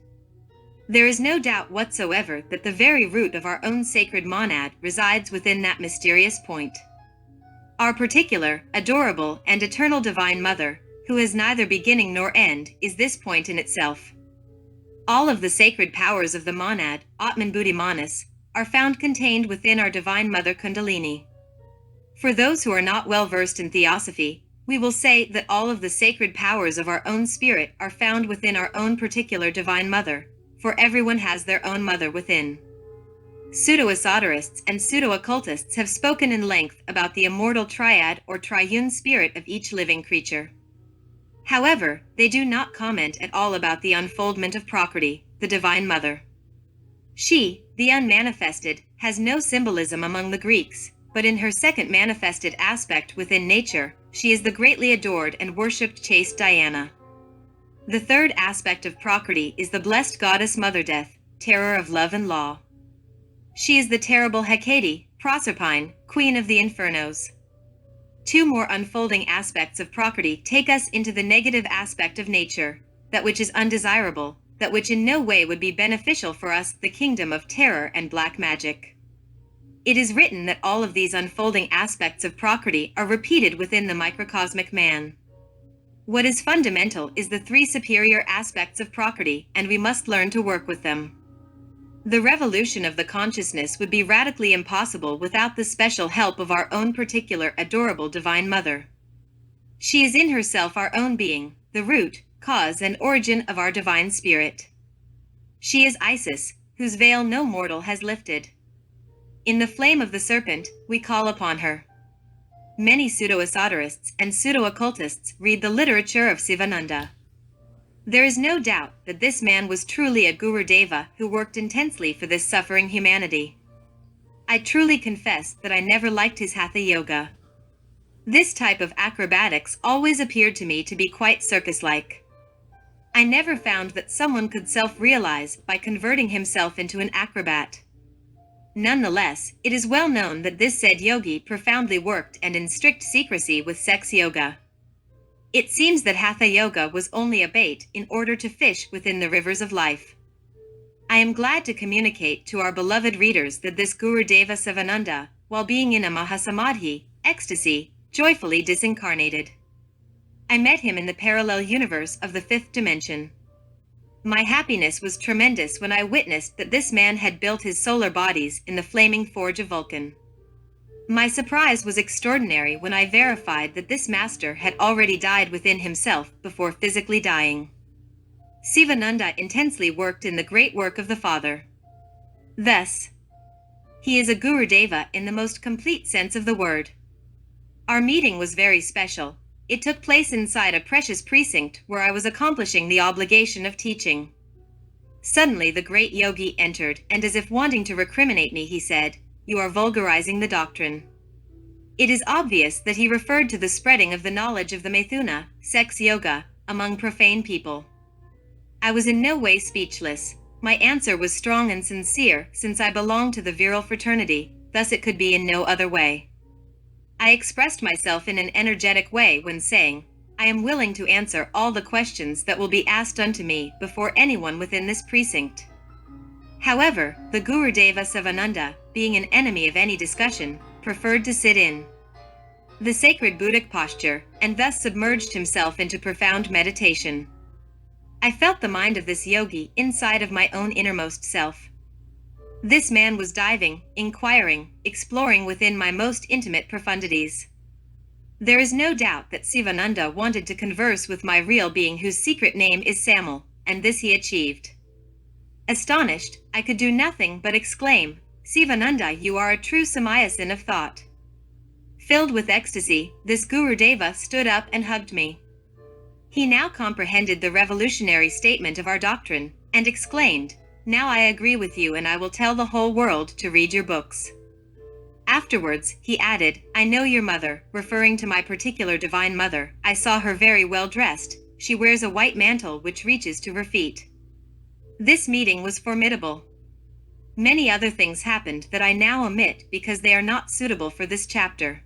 There is no doubt whatsoever that the very root of our own sacred monad resides within that mysterious point. Our particular, adorable, and eternal Divine Mother, who has neither beginning nor end, is this point in itself. All of the sacred powers of the monad, Atman Buddhi Manas, are found contained within our Divine Mother Kundalini. For those who are not well versed in theosophy, we will say that all of the sacred powers of our own spirit are found within our own particular Divine Mother, for everyone has their own mother within. Pseudo-esoterists and pseudo-occultists have spoken in length about the immortal triad or triune spirit of each living creature. However, they do not comment at all about the unfoldment of Prakriti, the Divine Mother. She, the unmanifested, has no symbolism among the Greeks, but in her second manifested aspect within nature, she is the greatly adored and worshipped chaste Diana. The third aspect of Prakriti is the blessed goddess Mother Death, terror of love and law. She is the terrible Hecate, Proserpine, queen of the infernos. Two more unfolding aspects of Prakriti take us into the negative aspect of nature, that which is undesirable, that which in no way would be beneficial for us, the kingdom of terror and black magic. It is written that all of these unfolding aspects of Prakriti are repeated within the microcosmic man. What is fundamental is the three superior aspects of Prakriti, and we must learn to work with them. The revolution of the consciousness would be radically impossible without the special help of our own particular adorable Divine Mother. She is in herself our own being, the root, cause, and origin of our divine spirit. She is Isis, whose veil no mortal has lifted. In the flame of the serpent, we call upon her. Many pseudo-esoterists and pseudo-occultists read the literature of Sivananda. There is no doubt that this man was truly a Guru Deva who worked intensely for this suffering humanity. I truly confess that I never liked his Hatha Yoga. This type of acrobatics always appeared to me to be quite circus-like. I never found that someone could self-realize by converting himself into an acrobat. Nonetheless, it is well known that this said yogi profoundly worked and in strict secrecy with sex yoga. It seems that hatha yoga was only a bait in order to fish within the rivers of life. I am glad to communicate to our beloved readers that this Gurudeva Sivananda, while being in a Mahasamadhi, ecstasy, joyfully disincarnated. I met him in the parallel universe of the fifth dimension. My happiness was tremendous when I witnessed that this man had built his solar bodies in the flaming forge of Vulcan. My surprise was extraordinary when I verified that this master had already died within himself before physically dying. Sivananda intensely worked in the great work of the Father. Thus, he is a Gurudeva in the most complete sense of the word. Our meeting was very special. It took place inside a precious precinct where I was accomplishing the obligation of teaching. Suddenly the great yogi entered, and as if wanting to recriminate me, he said, "You are vulgarizing the doctrine." It is obvious that he referred to the spreading of the knowledge of the Maithuna, sex yoga, among profane people. I was in no way speechless. My answer was strong and sincere, since I belonged to the virile fraternity, thus it could be in no other way. I expressed myself in an energetic way when saying, "I am willing to answer all the questions that will be asked unto me before anyone within this precinct." However, the Gurudeva Sivananda, being an enemy of any discussion, preferred to sit in the sacred Buddhic posture, and thus submerged himself into profound meditation. I felt the mind of this yogi inside of my own innermost self. This man was diving, inquiring, exploring within my most intimate profundities. There is no doubt that Sivananda wanted to converse with my real being, whose secret name is Samael, and this he achieved. Astonished, I could do nothing but exclaim, "Sivananda, you are a true Samayasin of thought." Filled with ecstasy, this Gurudeva stood up and hugged me. He now comprehended the revolutionary statement of our doctrine, and exclaimed, "Now I agree with you, and I will tell the whole world to read your books." Afterwards, he added, "I know your mother," referring to my particular divine mother. "I saw her very well dressed. She wears a white mantle which reaches to her feet." This meeting was formidable. Many other things happened that I now omit because they are not suitable for this chapter.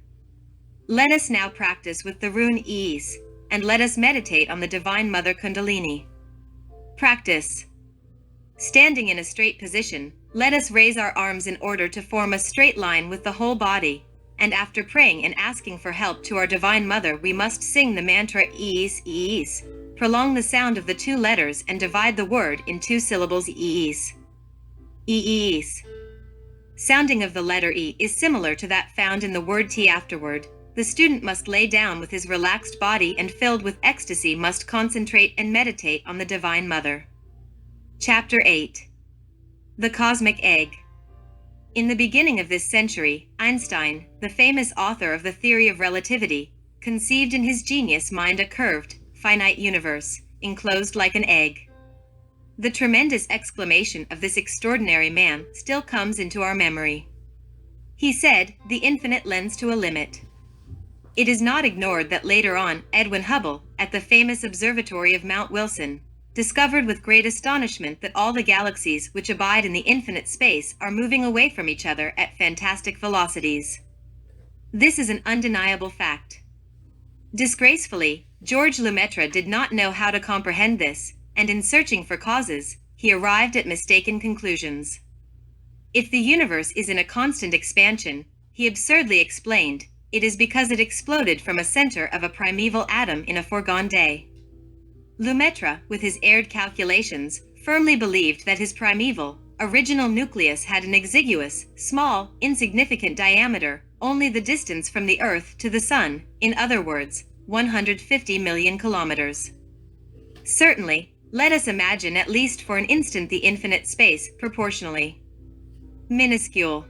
Let us now practice with the rune ease, and let us meditate on the Divine Mother Kundalini. Practice. Standing in a straight position, let us raise our arms in order to form a straight line with the whole body, and after praying and asking for help to our Divine Mother, we must sing the mantra ease, ease. Prolong the sound of the two letters and divide the word in two syllables ease. Ease. Sounding of the letter E is similar to that found in the word T afterward. The student must lay down with his relaxed body and filled with ecstasy must concentrate and meditate on the Divine Mother. Chapter 8. The Cosmic Egg. In the beginning of this century, Einstein, the famous author of the theory of relativity, conceived in his genius mind a curved, finite universe, enclosed like an egg. The tremendous exclamation of this extraordinary man still comes into our memory. He said, "The infinite lends to a limit." It is not ignored that later on, Edwin Hubble, at the famous observatory of Mount Wilson, discovered with great astonishment that all the galaxies which abide in the infinite space are moving away from each other at fantastic velocities. This is an undeniable fact. Disgracefully, George Lemaitre did not know how to comprehend this, and in searching for causes, he arrived at mistaken conclusions. If the universe is in a constant expansion, he absurdly explained, it is because it exploded from a center of a primeval atom in a foregone day. Lemaitre, with his aired calculations, firmly believed that his primeval, original nucleus had an exiguous, small, insignificant diameter, only the distance from the Earth to the Sun, in other words, 150 million kilometers. Certainly, let us imagine at least for an instant the infinite space proportionally minuscule.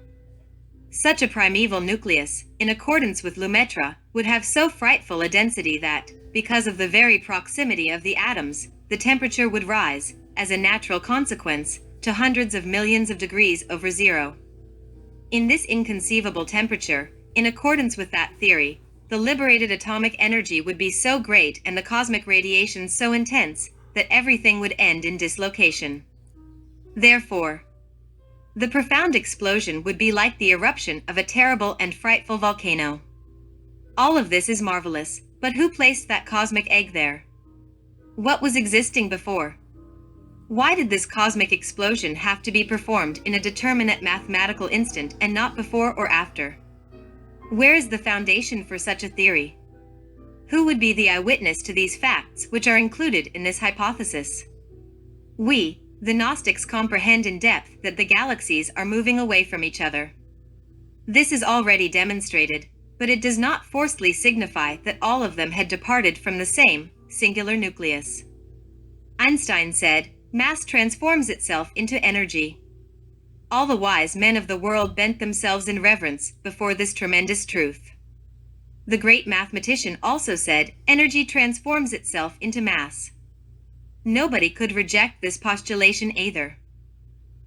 Such a primeval nucleus, in accordance with Lemaitre, would have so frightful a density that, because of the very proximity of the atoms, the temperature would rise, as a natural consequence, to hundreds of millions of degrees over zero. In this inconceivable temperature, in accordance with that theory, the liberated atomic energy would be so great and the cosmic radiation so intense that everything would end in dislocation. Therefore, the profound explosion would be like the eruption of a terrible and frightful volcano. All of this is marvelous, but who placed that cosmic egg there? What was existing before? Why did this cosmic explosion have to be performed in a determinate mathematical instant and not before or after? Where is the foundation for such a theory? Who would be the eyewitness to these facts which are included in this hypothesis? We, the Gnostics, comprehend in depth that the galaxies are moving away from each other. This is already demonstrated, but it does not forcefully signify that all of them had departed from the same singular nucleus. Einstein said, "Mass transforms itself into energy." All the wise men of the world bent themselves in reverence before this tremendous truth. The great mathematician also said, "Energy transforms itself into mass." Nobody could reject this postulation either.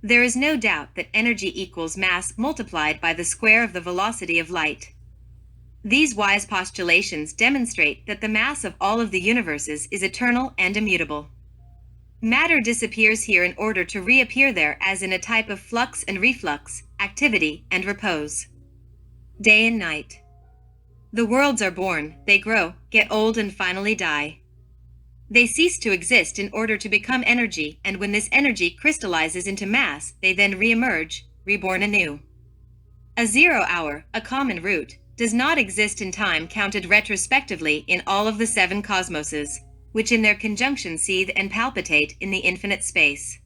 There is no doubt that energy equals mass multiplied by the square of the velocity of light. These wise postulations demonstrate that the mass of all of the universes is eternal and immutable. Matter disappears here in order to reappear there as in a type of flux and reflux, activity and repose. Day and night. The worlds are born, they grow, get old and finally die. They cease to exist in order to become energy, and when this energy crystallizes into mass, they then re-emerge, reborn anew. A 0 hour, a common root, does not exist in time counted retrospectively in all of the 7 cosmoses, which in their conjunction seethe and palpitate in the infinite space.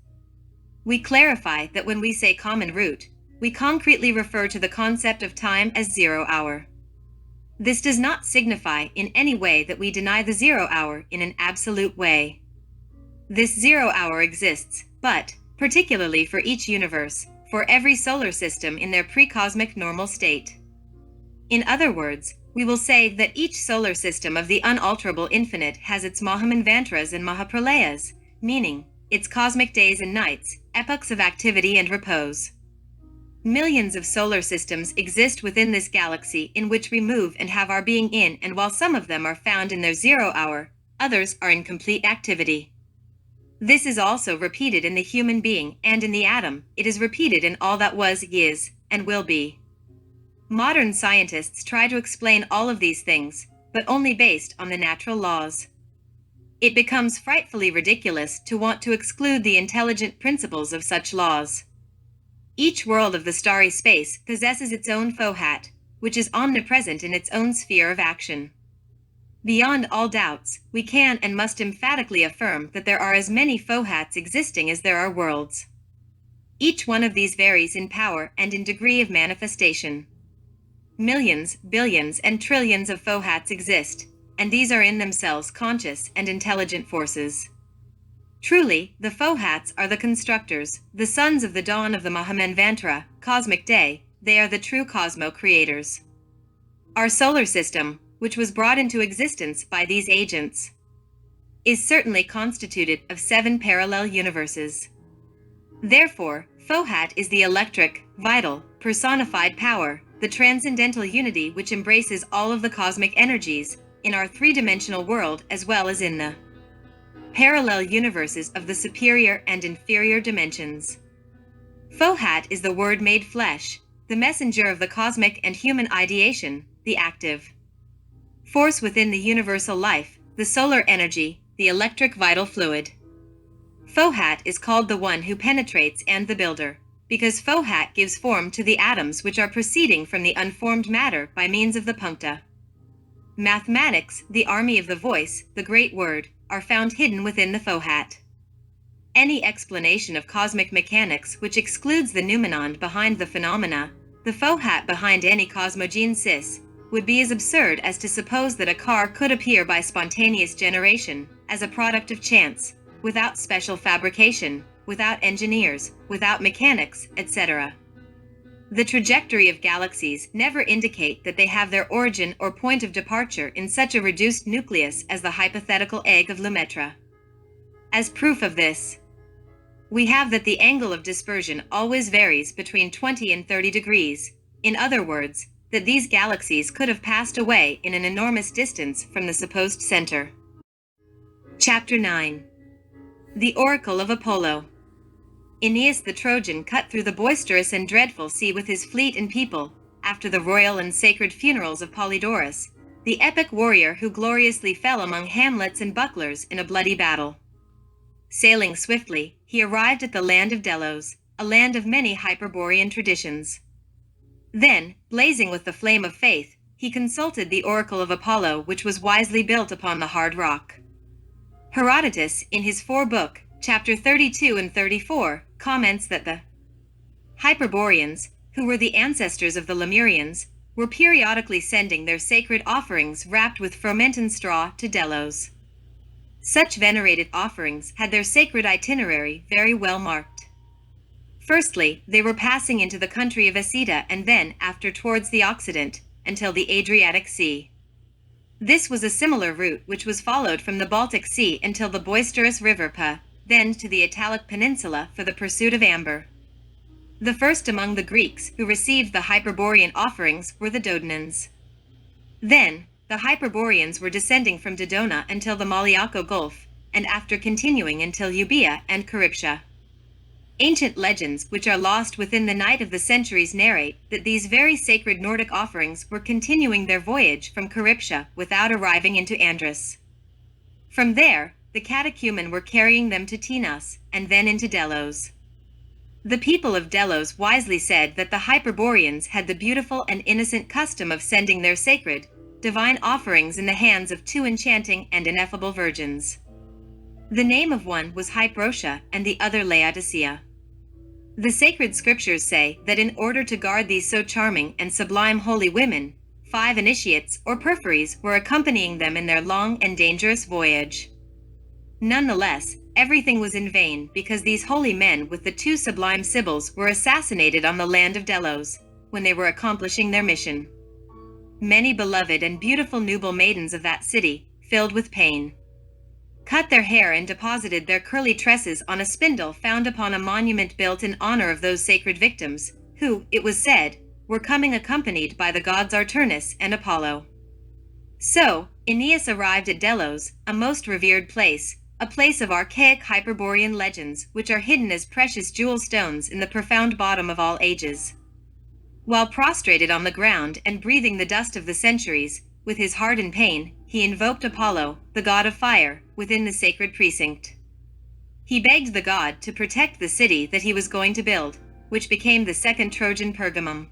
We clarify that when we say common root, we concretely refer to the concept of time as 0 hour. This does not signify in any way that we deny the 0 hour in an absolute way. This 0 hour exists, but, particularly for each universe, for every solar system in their pre-cosmic normal state. In other words, we will say that each solar system of the unalterable infinite has its Mahamanvantras and Mahapralayas, meaning its cosmic days and nights, epochs of activity and repose. Millions of solar systems exist within this galaxy in which we move and have our being in, and while some of them are found in their 0 hour, others are in complete activity. This is also repeated in the human being and in the atom. It is repeated in all that was, is, and will be. Modern scientists try to explain all of these things, but only based on the natural laws. It becomes frightfully ridiculous to want to exclude the intelligent principles of such laws. Each world of the starry space possesses its own FOAA, which is omnipresent in its own sphere of action. Beyond all doubts, we can and must emphatically affirm that there are as many FOAAs existing as there are worlds. Each one of these varies in power and in degree of manifestation. Millions, billions, and trillions of FOAAs exist, and these are in themselves conscious and intelligent forces. Truly, the FOAAs are the constructors, the sons of the dawn of the Mahamanvantara, cosmic day. They are the true cosmo-creators. Our solar system, which was brought into existence by these agents, is certainly constituted of 7 parallel universes. Therefore, FOAA is the electric, vital, personified power, the transcendental unity which embraces all of the cosmic energies, in our 3-dimensional world as well as in the parallel universes of the superior and inferior dimensions. FOAA is the Word made flesh, the messenger of the cosmic and human ideation, the active force within the universal life, the solar energy, the electric vital fluid. FOAA is called the one who penetrates and the builder, because FOAA gives form to the atoms which are proceeding from the unformed matter by means of the puncta. Mathematics, the army of the voice, the great word, are found hidden within the FOAA. Any explanation of cosmic mechanics which excludes the noumenon behind the phenomena, the FOAA behind any cosmogenesis, would be as absurd as to suppose that a car could appear by spontaneous generation, as a product of chance, without special fabrication, without engineers, without mechanics, etc. The trajectory of galaxies never indicate that they have their origin or point of departure in such a reduced nucleus as the hypothetical egg of Lemaitre. As proof of this, we have that the angle of dispersion always varies between 20 and 30 degrees. In other words, that these galaxies could have passed away in an enormous distance from the supposed center. Chapter 9. The Oracle of Apollo. Aeneas the Trojan cut through the boisterous and dreadful sea with his fleet and people, after the royal and sacred funerals of Polydorus, the epic warrior who gloriously fell among hamlets and bucklers in a bloody battle. Sailing swiftly, he arrived at the land of Delos, a land of many Hyperborean traditions. Then, blazing with the flame of faith, he consulted the oracle of Apollo, which was wisely built upon the hard rock. Herodotus, in his 4-book, chapter 32 and 34, comments that the Hyperboreans, who were the ancestors of the Lemurians, were periodically sending their sacred offerings wrapped with fromentin straw to Delos. Such venerated offerings had their sacred itinerary very well marked. Firstly, they were passing into the country of Acida and then, after towards the Occident, until the Adriatic Sea. This was a similar route which was followed from the Baltic Sea until the boisterous river Pa, then to the Italic Peninsula for the pursuit of amber. The first among the Greeks who received the Hyperborean offerings were the Dodonans. Then, the Hyperboreans were descending from Dodona until the Maliaco Gulf, and after continuing until Euboea and Charybdis. Ancient legends which are lost within the night of the centuries narrate that these very sacred Nordic offerings were continuing their voyage from Charybdis without arriving into Andros. From there, the catechumen were carrying them to Tinos, and then into Delos. The people of Delos wisely said that the Hyperboreans had the beautiful and innocent custom of sending their sacred, divine offerings in the hands of 2 enchanting and ineffable virgins. The name of one was Hypatia and the other Laodicea. The sacred scriptures say that in order to guard these so charming and sublime holy women, 5 initiates or perfories were accompanying them in their long and dangerous voyage. Nonetheless, everything was in vain because these holy men with the 2 sublime sibyls were assassinated on the land of Delos, when they were accomplishing their mission. Many beloved and beautiful nubile maidens of that city, filled with pain, cut their hair and deposited their curly tresses on a spindle found upon a monument built in honor of those sacred victims, who, it was said, were coming accompanied by the gods Artemis and Apollo. So, Aeneas arrived at Delos, a most revered place, a place of archaic Hyperborean legends which are hidden as precious jewel stones in the profound bottom of all ages. While prostrated on the ground and breathing the dust of the centuries, with his heart in pain, he invoked Apollo, the god of fire, within the sacred precinct. He begged the god to protect the city that he was going to build, which became the second Trojan Pergamum.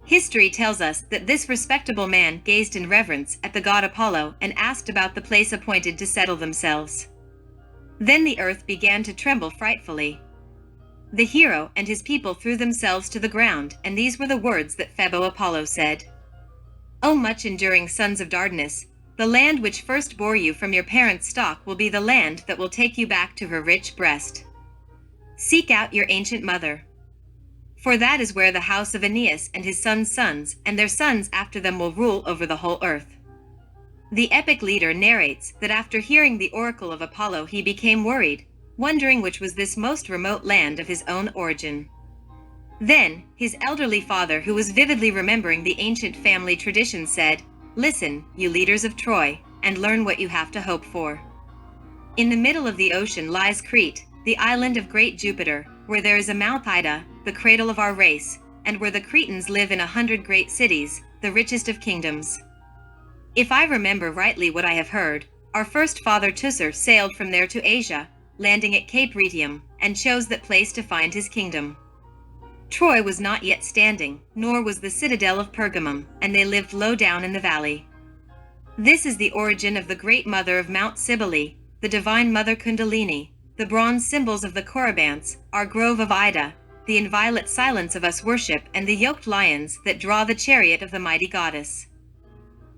History tells us that this respectable man gazed in reverence at the god Apollo and asked about the place appointed to settle themselves. Then the earth began to tremble frightfully. The hero and his people threw themselves to the ground, and these were the words that Phebo Apollo said. O much enduring sons of Dardanus, the land which first bore you from your parents' stock will be the land that will take you back to her rich breast. Seek out your ancient mother. For that is where the house of Aeneas and his sons' sons and their sons after them will rule over the whole earth. The epic leader narrates that after hearing the oracle of Apollo he became worried, wondering which was this most remote land of his own origin. Then, his elderly father, who was vividly remembering the ancient family tradition, said, Listen, you leaders of Troy, and learn what you have to hope for. In the middle of the ocean lies Crete, the island of great Jupiter, where there is a Mount Ida, the cradle of our race, and where the Cretans live in 100 great cities, the richest of kingdoms. If I remember rightly what I have heard, our first father Teucer sailed from there to Asia, landing at Cape Retium, and chose that place to find his kingdom. Troy was not yet standing, nor was the citadel of Pergamum, and they lived low down in the valley. This is the origin of the great mother of Mount Cybele, the divine mother Kundalini, the bronze symbols of the Corybants, our grove of Ida, the inviolate silence of us worship, and the yoked lions that draw the chariot of the mighty goddess.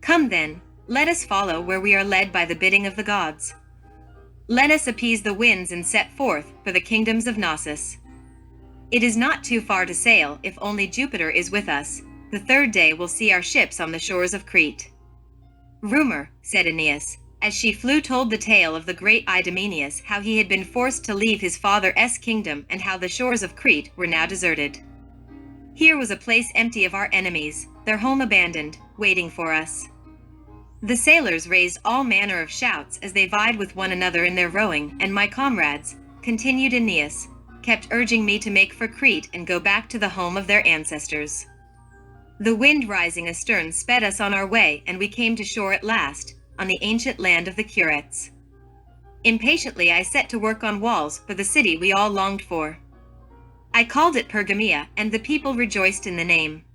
Come then, let us follow where we are led by the bidding of the gods. Let us appease the winds and set forth for the kingdoms of Gnosis. It is not too far to sail if only Jupiter is with us. The 3rd day we'll see our ships on the shores of Crete. Rumor, said Aeneas, as she flew told the tale of the great Idomeneus, how he had been forced to leave his father's kingdom and how the shores of Crete were now deserted. Here was a place empty of our enemies, their home abandoned, waiting for us. The sailors raised all manner of shouts as they vied with one another in their rowing, and my comrades, continued Aeneas, kept urging me to make for Crete and go back to the home of their ancestors. The wind rising astern sped us on our way, and we came to shore at last, on the ancient land of the Curetes. Impatiently I set to work on walls for the city we all longed for. I called it Pergamea, and the people rejoiced in the name.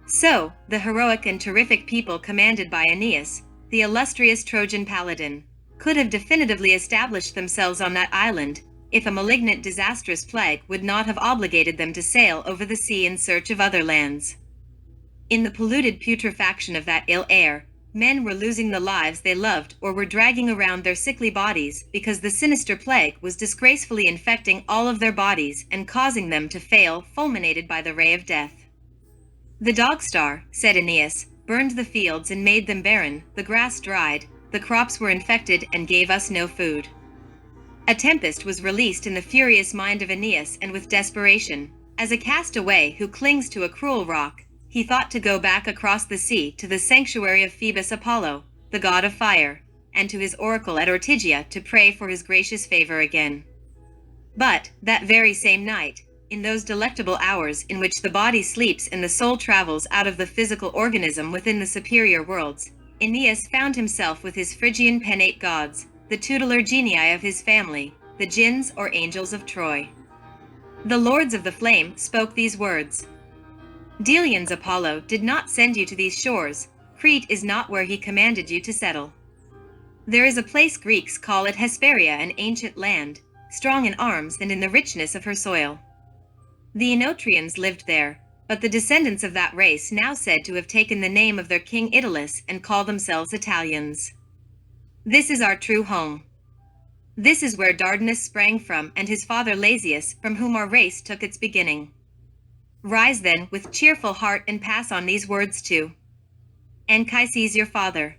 So, the heroic and terrific people commanded by Aeneas, the illustrious Trojan paladin, could have definitively established themselves on that island, if a malignant disastrous plague would not have obligated them to sail over the sea in search of other lands. In the polluted putrefaction of that ill air, men were losing the lives they loved or were dragging around their sickly bodies because the sinister plague was disgracefully infecting all of their bodies and causing them to fail, fulminated by the ray of death. The dog star, said Aeneas, burned the fields and made them barren, the grass dried, the crops were infected and gave us no food. A tempest was released in the furious mind of Aeneas, and with desperation, as a castaway who clings to a cruel rock, he thought to go back across the sea to the sanctuary of Phoebus Apollo, the god of fire, and to his oracle at Ortygia to pray for his gracious favor again. But, that very same night, in those delectable hours in which the body sleeps and the soul travels out of the physical organism within the superior worlds, Aeneas found himself with his Phrygian Penate gods, the tutelar genii of his family, the Jinns or angels of Troy. The lords of the flame spoke these words. Delion's Apollo did not send you to these shores, Crete is not where he commanded you to settle. There is a place Greeks call it Hesperia, an ancient land, strong in arms and in the richness of her soil. The Oenotrians lived there, but the descendants of that race now said to have taken the name of their king Italus and call themselves Italians. This is our true home. This is where Dardanus sprang from, and his father Lasius, from whom our race took its beginning. Rise then with cheerful heart and pass on these words to Anchises your father.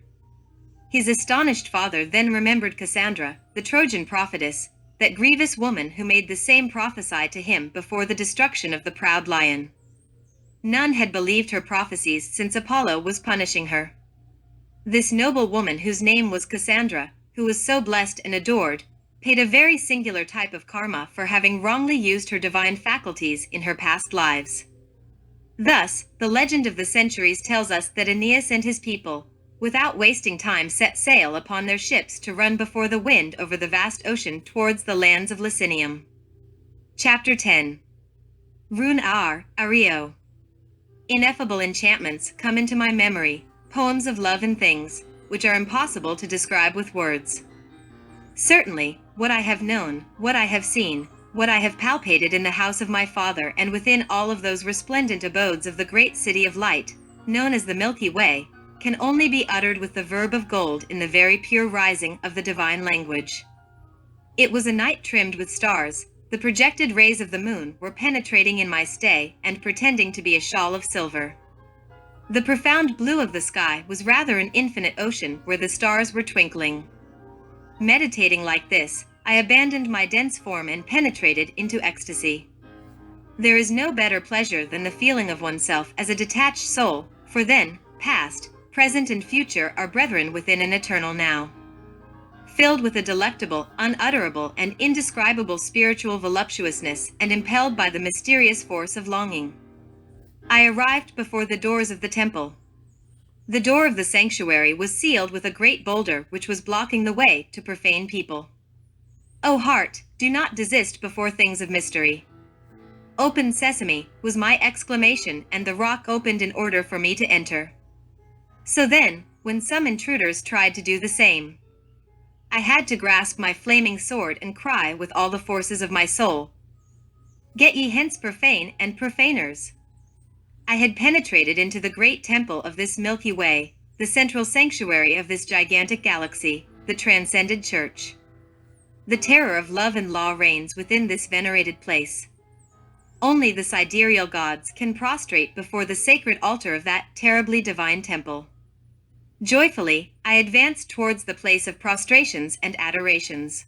His astonished father then remembered Cassandra, the Trojan prophetess, that grievous woman who made the same prophesy to him before the destruction of the proud lion. None had believed her prophecies since Apollo was punishing her. This noble woman, whose name was Cassandra, who was so blessed and adored, paid a very singular type of karma for having wrongly used her divine faculties in her past lives. Thus, the legend of the centuries tells us that Aeneas and his people, without wasting time, set sail upon their ships to run before the wind over the vast ocean towards the lands of Licinium. Chapter 10. Mantra ARIO. Ineffable enchantments come into my memory, poems of love and things, which are impossible to describe with words. Certainly, what I have known, what I have seen, what I have palpated in the house of my father and within all of those resplendent abodes of the great city of light, known as the Milky Way, can only be uttered with the verb of gold in the very pure rising of the divine language. It was a night trimmed with stars, the projected rays of the moon were penetrating in my stay and pretending to be a shawl of silver. The profound blue of the sky was rather an infinite ocean where the stars were twinkling. Meditating like this, I abandoned my dense form and penetrated into ecstasy. There is no better pleasure than the feeling of oneself as a detached soul, for then, past, present and future are brethren within an eternal now. Filled with a delectable, unutterable, and indescribable spiritual voluptuousness and impelled by the mysterious force of longing, I arrived before the doors of the temple. The door of the sanctuary was sealed with a great boulder which was blocking the way to profane people. O heart, do not desist before things of mystery. Open sesame, was my exclamation, and the rock opened in order for me to enter. So then, when some intruders tried to do the same, I had to grasp my flaming sword and cry with all the forces of my soul, Get ye hence, profane and profaners! I had penetrated into the great temple of this Milky Way, the central sanctuary of this gigantic galaxy, the transcended church. The terror of love and law reigns within this venerated place. Only the sidereal gods can prostrate before the sacred altar of that terribly divine temple. Joyfully, I advanced towards the place of prostrations and adorations.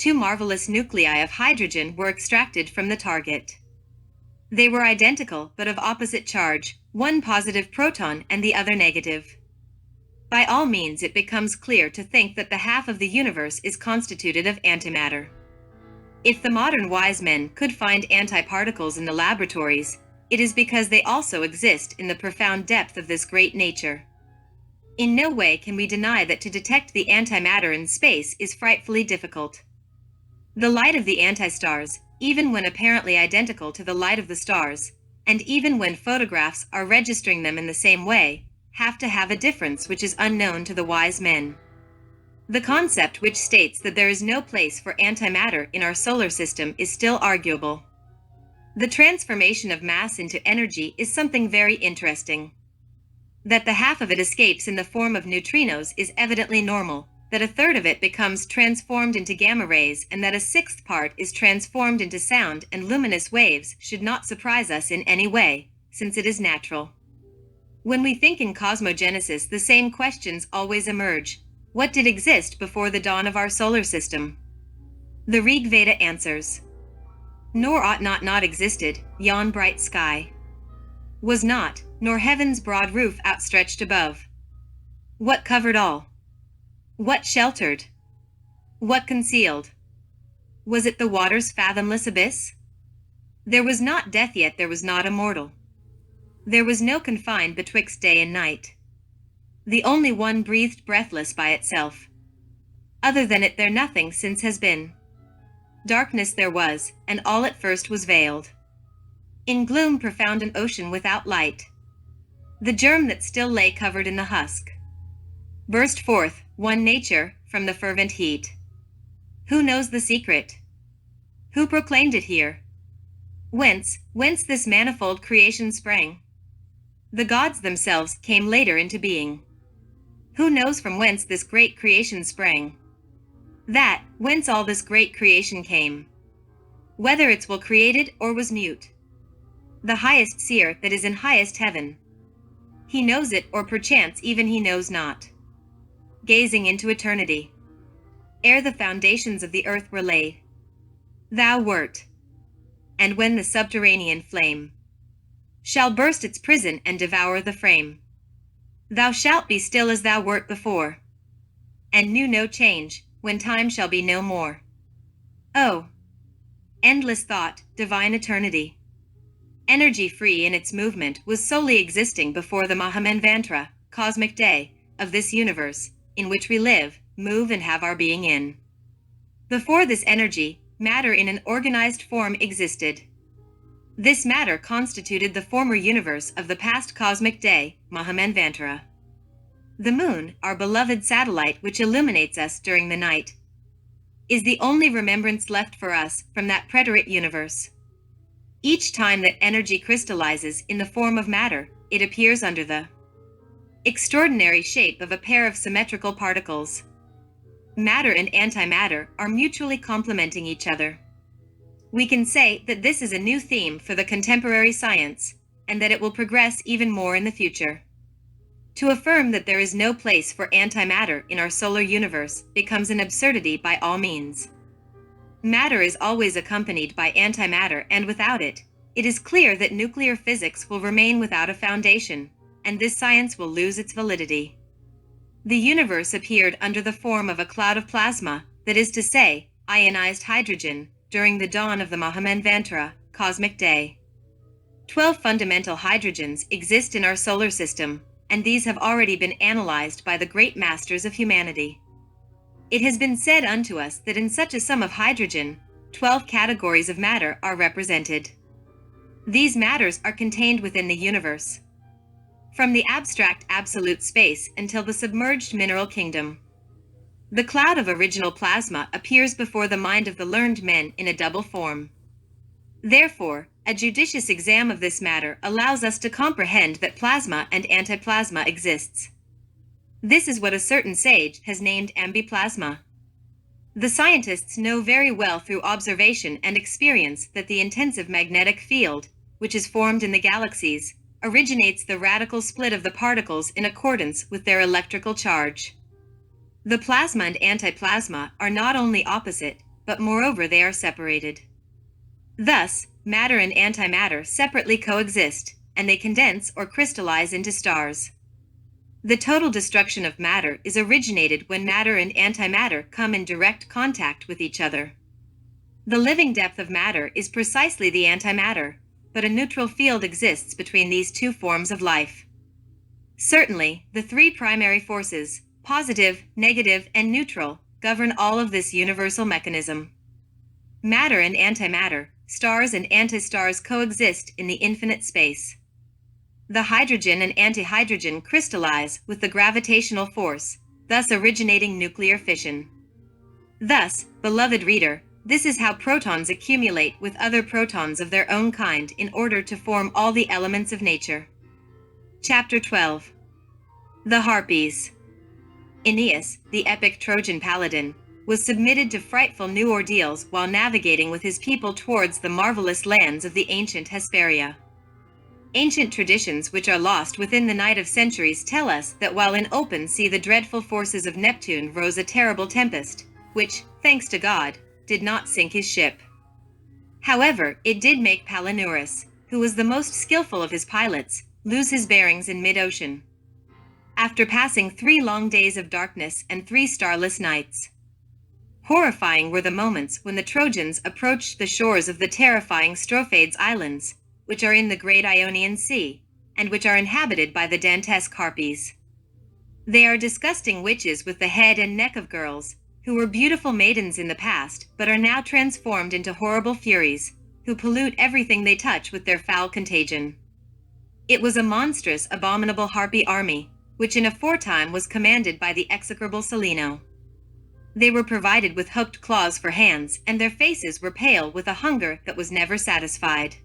two marvelous nuclei of hydrogen were extracted from the target. They were identical but of opposite charge, one positive proton and the other negative. By all means, it becomes clear to think that the half of the universe is constituted of antimatter. If the modern wise men could find antiparticles in the laboratories, it is because they also exist in the profound depth of this great nature. In no way can we deny that to detect the antimatter in space is frightfully difficult. The light of the antistars, even when apparently identical to the light of the stars, and even when photographs are registering them in the same way, have to have a difference which is unknown to the wise men. The concept which states that there is no place for antimatter in our solar system is still arguable. The transformation of mass into energy is something very interesting. That the half of it escapes in the form of neutrinos is evidently normal, that a third of it becomes transformed into gamma rays, and that a sixth part is transformed into sound and luminous waves should not surprise us in any way, since it is natural. When we think in cosmogenesis, the same questions always emerge. What did exist before the dawn of our solar system? The Rig Veda answers. Nor ought not existed, yon bright sky. Was not, nor heaven's broad roof outstretched above. What covered all? What sheltered? What concealed? Was it the water's fathomless abyss? There was not death, yet there was not a mortal. There was no confine betwixt day and night. The only one breathed breathless by itself. Other than it there nothing since has been. Darkness there was, and all at first was veiled. In gloom profound an ocean without light. The germ that still lay covered in the husk. Burst forth, one nature, from the fervent heat. Who knows the secret? Who proclaimed it here? Whence this manifold creation sprang? The gods themselves came later into being. Who knows from whence this great creation sprang? That, whence all this great creation came. Whether its will created or was mute. The highest seer that is in highest heaven. He knows it, or perchance even he knows not. Gazing into eternity. Ere the foundations of the earth were laid. Thou wert. And when the subterranean flame shall burst its prison and devour the frame, thou shalt be still as thou wert before, and knew no change, when time shall be no more. Oh, endless thought, divine eternity! Energy free in its movement was solely existing before the Mahamanvantara, cosmic day, of this universe, in which we live, move and have our being in. Before this energy, matter in an organized form existed. This matter constituted the former universe of the past cosmic day, Mahamanvantara. The moon, our beloved satellite which illuminates us during the night, is the only remembrance left for us from that preterite universe. Each time that energy crystallizes in the form of matter, it appears under the extraordinary shape of a pair of symmetrical particles. Matter and antimatter are mutually complementing each other. We can say that this is a new theme for the contemporary science, and that it will progress even more in the future. To affirm that there is no place for antimatter in our solar universe becomes an absurdity by all means. Matter is always accompanied by antimatter, and without it, it is clear that nuclear physics will remain without a foundation, and this science will lose its validity. The universe appeared under the form of a cloud of plasma, that is to say, ionized hydrogen, during the dawn of the Mahamanvantara, cosmic day. 12 fundamental hydrogens exist in our solar system, and these have already been analyzed by the great masters of humanity. It has been said unto us that in such a sum of hydrogen, 12 categories of matter are represented. These matters are contained within the universe, from the abstract absolute space until the submerged mineral kingdom. The cloud of original plasma appears before the mind of the learned men in a double form. Therefore, a judicious exam of this matter allows us to comprehend that plasma and antiplasma exists. This is what a certain sage has named ambiplasma. The scientists know very well through observation and experience that the intensive magnetic field, which is formed in the galaxies, originates the radical split of the particles in accordance with their electrical charge. The plasma and antiplasma are not only opposite, but moreover they are separated. Thus, matter and antimatter separately coexist, and they condense or crystallize into stars. The total destruction of matter is originated when matter and antimatter come in direct contact with each other. The living depth of matter is precisely the antimatter, but a neutral field exists between these two forms of life. Certainly, the three primary forces, positive, negative, and neutral, govern all of this universal mechanism. Matter and antimatter, stars and antistars coexist in the infinite space. The hydrogen and antihydrogen crystallize with the gravitational force, thus originating nuclear fission. Thus, beloved reader, this is how protons accumulate with other protons of their own kind in order to form all the elements of nature. Chapter 12. The Harpies. Aeneas, the epic Trojan paladin, was submitted to frightful new ordeals while navigating with his people towards the marvelous lands of the ancient Hesperia. Ancient traditions which are lost within the night of centuries tell us that while in open sea the dreadful forces of Neptune rose a terrible tempest, which, thanks to God, did not sink his ship. However, it did make Palinurus, who was the most skillful of his pilots, lose his bearings in mid-ocean. After passing 3 long days of darkness and 3 starless nights. Horrifying were the moments when the Trojans approached the shores of the terrifying Strophades Islands, which are in the great Ionian Sea, and which are inhabited by the Dantesque Harpies. They are disgusting witches with the head and neck of girls, who were beautiful maidens in the past but are now transformed into horrible furies, who pollute everything they touch with their foul contagion. It was a monstrous, abominable harpy army, which in aforetime was commanded by the execrable Cellino. They were provided with hooked claws for hands, and their faces were pale with a hunger that was never satisfied.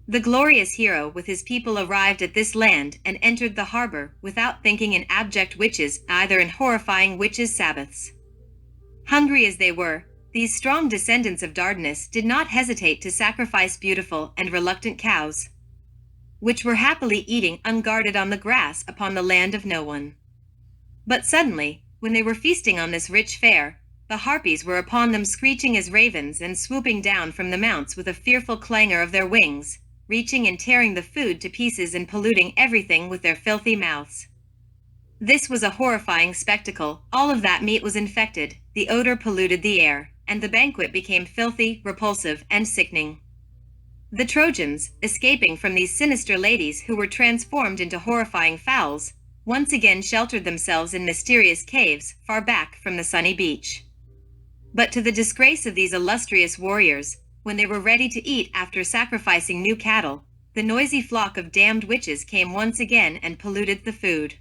The glorious hero with his people arrived at this land and entered the harbor without thinking in abject witches, either in horrifying witches' sabbaths. Hungry as they were, these strong descendants of Dardanus did not hesitate to sacrifice beautiful and reluctant cows, which were happily eating unguarded on the grass upon the land of no one. But suddenly, when they were feasting on this rich fare, the harpies were upon them screeching as ravens and swooping down from the mounts with a fearful clangor of their wings, reaching and tearing the food to pieces and polluting everything with their filthy mouths. This was a horrifying spectacle. All of that meat was infected, the odor polluted the air, and the banquet became filthy, repulsive, and sickening. The Trojans, escaping from these sinister ladies who were transformed into horrifying fowls, once again sheltered themselves in mysterious caves far back from the sunny beach. But to the disgrace of these illustrious warriors, when they were ready to eat after sacrificing new cattle, the noisy flock of damned witches came once again and polluted the food.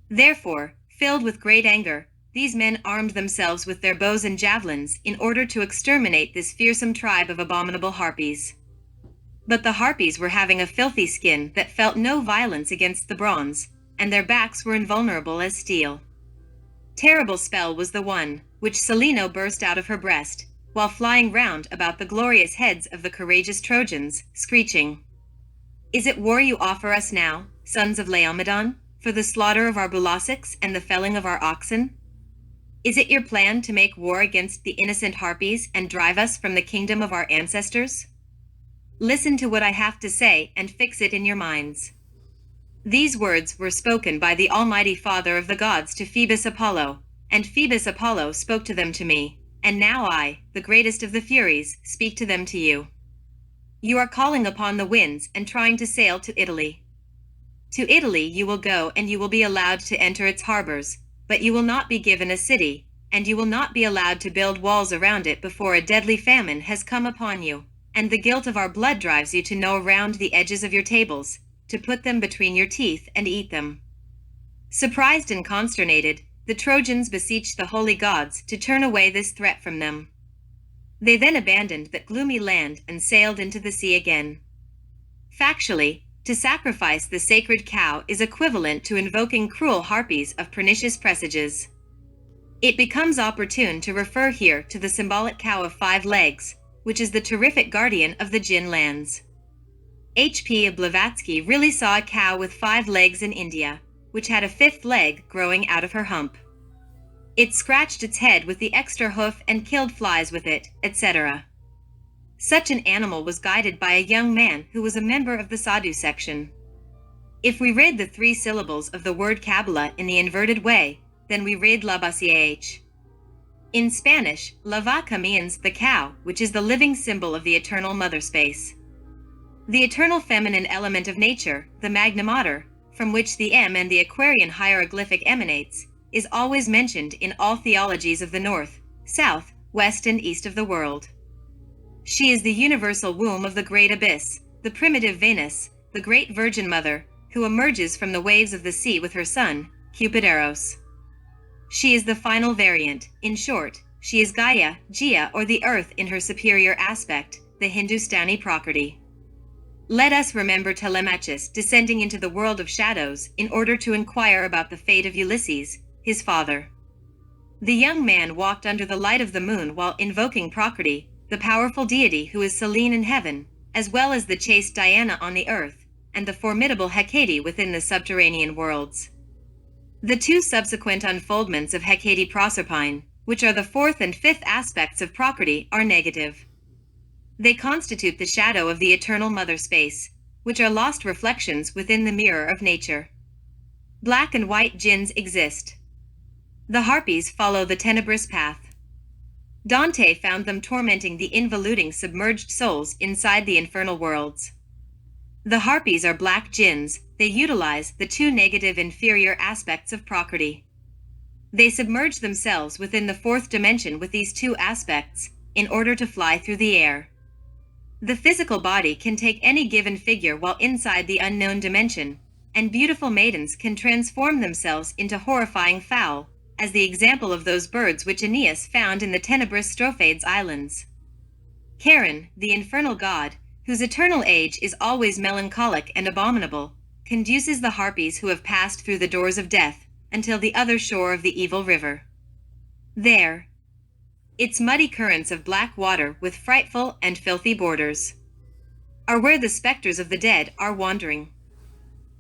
Therefore, filled with great anger, these men armed themselves with their bows and javelins in order to exterminate this fearsome tribe of abominable harpies. But the harpies were having a filthy skin that felt no violence against the bronze, and their backs were invulnerable as steel. Terrible spell was the one, which Cellino burst out of her breast, while flying round about the glorious heads of the courageous Trojans, screeching, "Is it war you offer us now, sons of Laomedon, for the slaughter of our Bulossics and the felling of our oxen? Is it your plan to make war against the innocent harpies and drive us from the kingdom of our ancestors? Listen to what I have to say and fix it in your minds." These words were spoken by the Almighty Father of the gods to Phoebus Apollo, and Phoebus Apollo spoke to them to me, and now I, the greatest of the Furies, speak to them to you. You are calling upon the winds and trying to sail to Italy. To Italy you will go and you will be allowed to enter its harbors, but you will not be given a city, and you will not be allowed to build walls around it before a deadly famine has come upon you, and the guilt of our blood drives you to gnaw around the edges of your tables, to put them between your teeth and eat them. Surprised and consternated, the Trojans beseeched the holy gods to turn away this threat from them. They then abandoned that gloomy land and sailed into the sea again. Factually, to sacrifice the sacred cow is equivalent to invoking cruel harpies of pernicious presages. It becomes opportune to refer here to the symbolic cow of 5 legs, which is the terrific guardian of the Jinn lands. H.P. Blavatsky really saw a cow with 5 legs in India, which had a 5th leg growing out of her hump. It scratched its head with the extra hoof and killed flies with it, etc. Such an animal was guided by a young man who was a member of the sadhu section. If we read the 3 syllables of the word Kabbalah in the inverted way, then we read la bach. In Spanish, la vaca means the cow, which is the living symbol of the eternal mother space. The eternal feminine element of nature, the magna mater, from which the M and the Aquarian hieroglyphic emanates, is always mentioned in all theologies of the north, south, west and east of the world. She is the universal womb of the great abyss, the primitive Venus, the great Virgin Mother, who emerges from the waves of the sea with her son, Cupid Eros. She is the final variant. In short, she is Gaia, Jia, or the earth in her superior aspect, the Hindustani Prakriti. Let us remember Telemachus descending into the world of shadows in order to inquire about the fate of Ulysses, his father. The young man walked under the light of the moon while invoking Prakriti, the powerful deity who is Selene in heaven, as well as the chaste Diana on the earth, and the formidable Hecate within the subterranean worlds. The 2 subsequent unfoldments of Hecate Proserpine, which are the 4th and 5th aspects of Prakriti, are negative. They constitute the shadow of the eternal mother space, which are lost reflections within the mirror of nature. Black and white jinns exist. The harpies follow the tenebrous path. Dante found them tormenting the involuting submerged souls inside the infernal worlds. The harpies are black jinns. They utilize the 2 negative inferior aspects of Prakriti. They submerge themselves within the 4th dimension with these 2 aspects, in order to fly through the air. The physical body can take any given figure while inside the unknown dimension, and beautiful maidens can transform themselves into horrifying fowl, as the example of those birds which Aeneas found in the tenebrous Strophades Islands. Charon, the infernal god, whose eternal age is always melancholic and abominable, conduces the harpies who have passed through the doors of death, until the other shore of the evil river. There, its muddy currents of black water with frightful and filthy borders, are where the specters of the dead are wandering.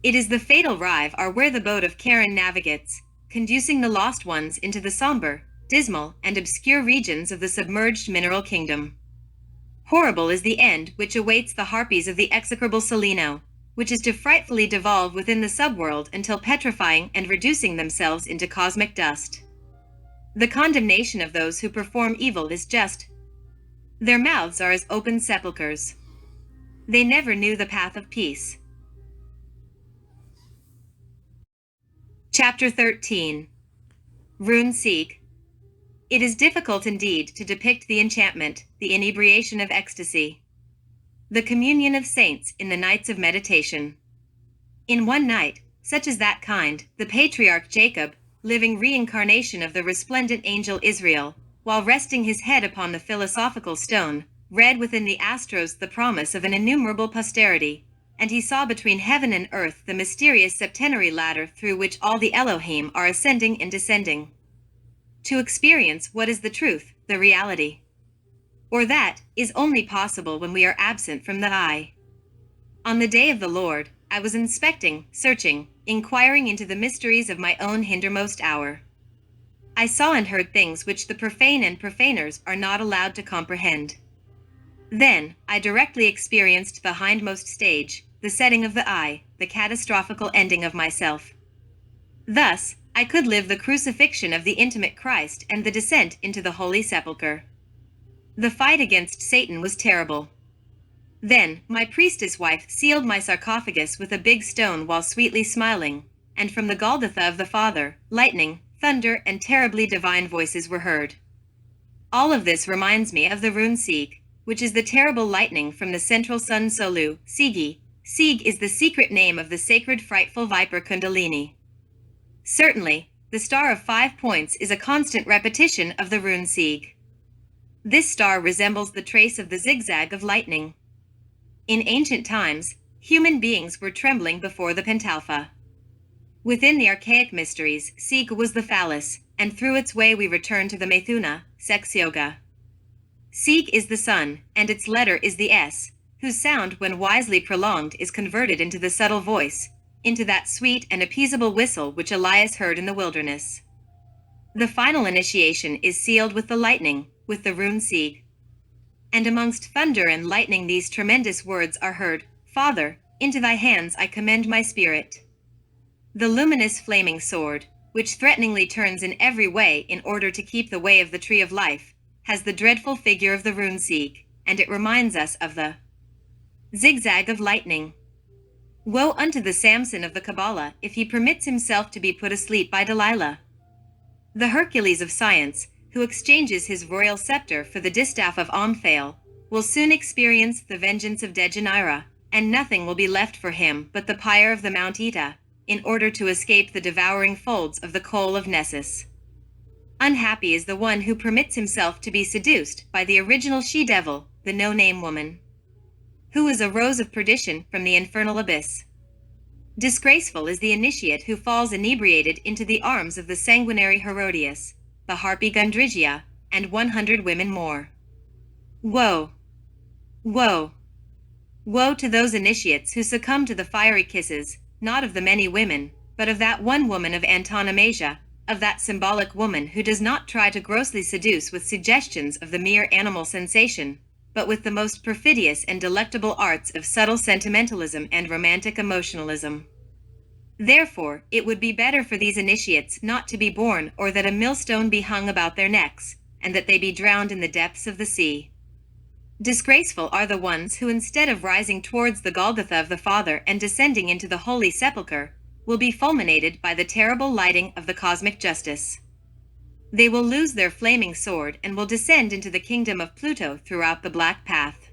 It is the fatal rive are where the boat of Charon navigates, conducing the lost ones into the somber, dismal, and obscure regions of the submerged mineral kingdom. Horrible is the end which awaits the harpies of the execrable Salino, which is to frightfully devolve within the subworld until petrifying and reducing themselves into cosmic dust. The condemnation of those who perform evil is just. Their mouths are as open sepulchres. They never knew the path of peace. Chapter 13. Rune Seek. It is difficult indeed to depict the enchantment, the inebriation of ecstasy, the communion of saints in the nights of meditation. In one night, such as that kind, the patriarch Jacob, living reincarnation of the resplendent angel Israel, while resting his head upon the philosophical stone, read within the astros the promise of an innumerable posterity, and he saw between heaven and earth the mysterious septenary ladder through which all the Elohim are ascending and descending, to experience what is the truth, the reality. Or that is only possible when we are absent from the eye. On the day of the Lord, I was inspecting, searching, inquiring into the mysteries of my own hindermost hour. I saw and heard things which the profane and profaners are not allowed to comprehend. Then, I directly experienced the hindmost stage, the setting of the eye, the catastrophical ending of myself. Thus, I could live the crucifixion of the intimate Christ and the descent into the Holy Sepulchre. The fight against Satan was terrible. Then, my priestess wife sealed my sarcophagus with a big stone while sweetly smiling, and from the Golgotha of the Father, lightning, thunder, and terribly divine voices were heard. All of this reminds me of the rune Sieg, which is the terrible lightning from the central sun Solu, Sigi. Sieg is the secret name of the sacred frightful viper Kundalini. Certainly, the star of 5 points is a constant repetition of the rune Sieg. This star resembles the trace of the zigzag of lightning. In ancient times, human beings were trembling before the Pentalpha. Within the archaic mysteries, Sieg was the phallus, and through its way we return to the Methuna, sex yoga. Sieg is the sun, and its letter is the S, whose sound, when wisely prolonged, is converted into the subtle voice, into that sweet and appeasable whistle which Elias heard in the wilderness. The final initiation is sealed with the lightning, with the rune Sieg. And amongst thunder and lightning these tremendous words are heard: Father, into thy hands I commend my spirit. The luminous flaming sword, which threateningly turns in every way in order to keep the way of the tree of life, has the dreadful figure of the rune Sieg, and it reminds us of the zigzag of lightning. Woe unto the Samson of the Kabbalah if he permits himself to be put asleep by Delilah. The Hercules of science, who exchanges his royal scepter for the distaff of Omphale, will soon experience the vengeance of Deianira, and nothing will be left for him but the pyre of the Mount Eta, in order to escape the devouring folds of the coal of Nessus. Unhappy is the one who permits himself to be seduced by the original she-devil, the no-name woman, who is a rose of perdition from the infernal abyss. Disgraceful is the initiate who falls inebriated into the arms of the sanguinary Herodias, the harpy Gundrigia, and 100 women more. Woe! Woe! Woe to those initiates who succumb to the fiery kisses, not of the many women, but of that one woman of antonomasia, of that symbolic woman who does not try to grossly seduce with suggestions of the mere animal sensation, but with the most perfidious and delectable arts of subtle sentimentalism and romantic emotionalism. Therefore, it would be better for these initiates not to be born, or that a millstone be hung about their necks, and that they be drowned in the depths of the sea. Disgraceful are the ones who, instead of rising towards the Golgotha of the Father and descending into the Holy Sepulchre, will be fulminated by the terrible lighting of the cosmic justice. They will lose their flaming sword and will descend into the kingdom of Pluto throughout the black path.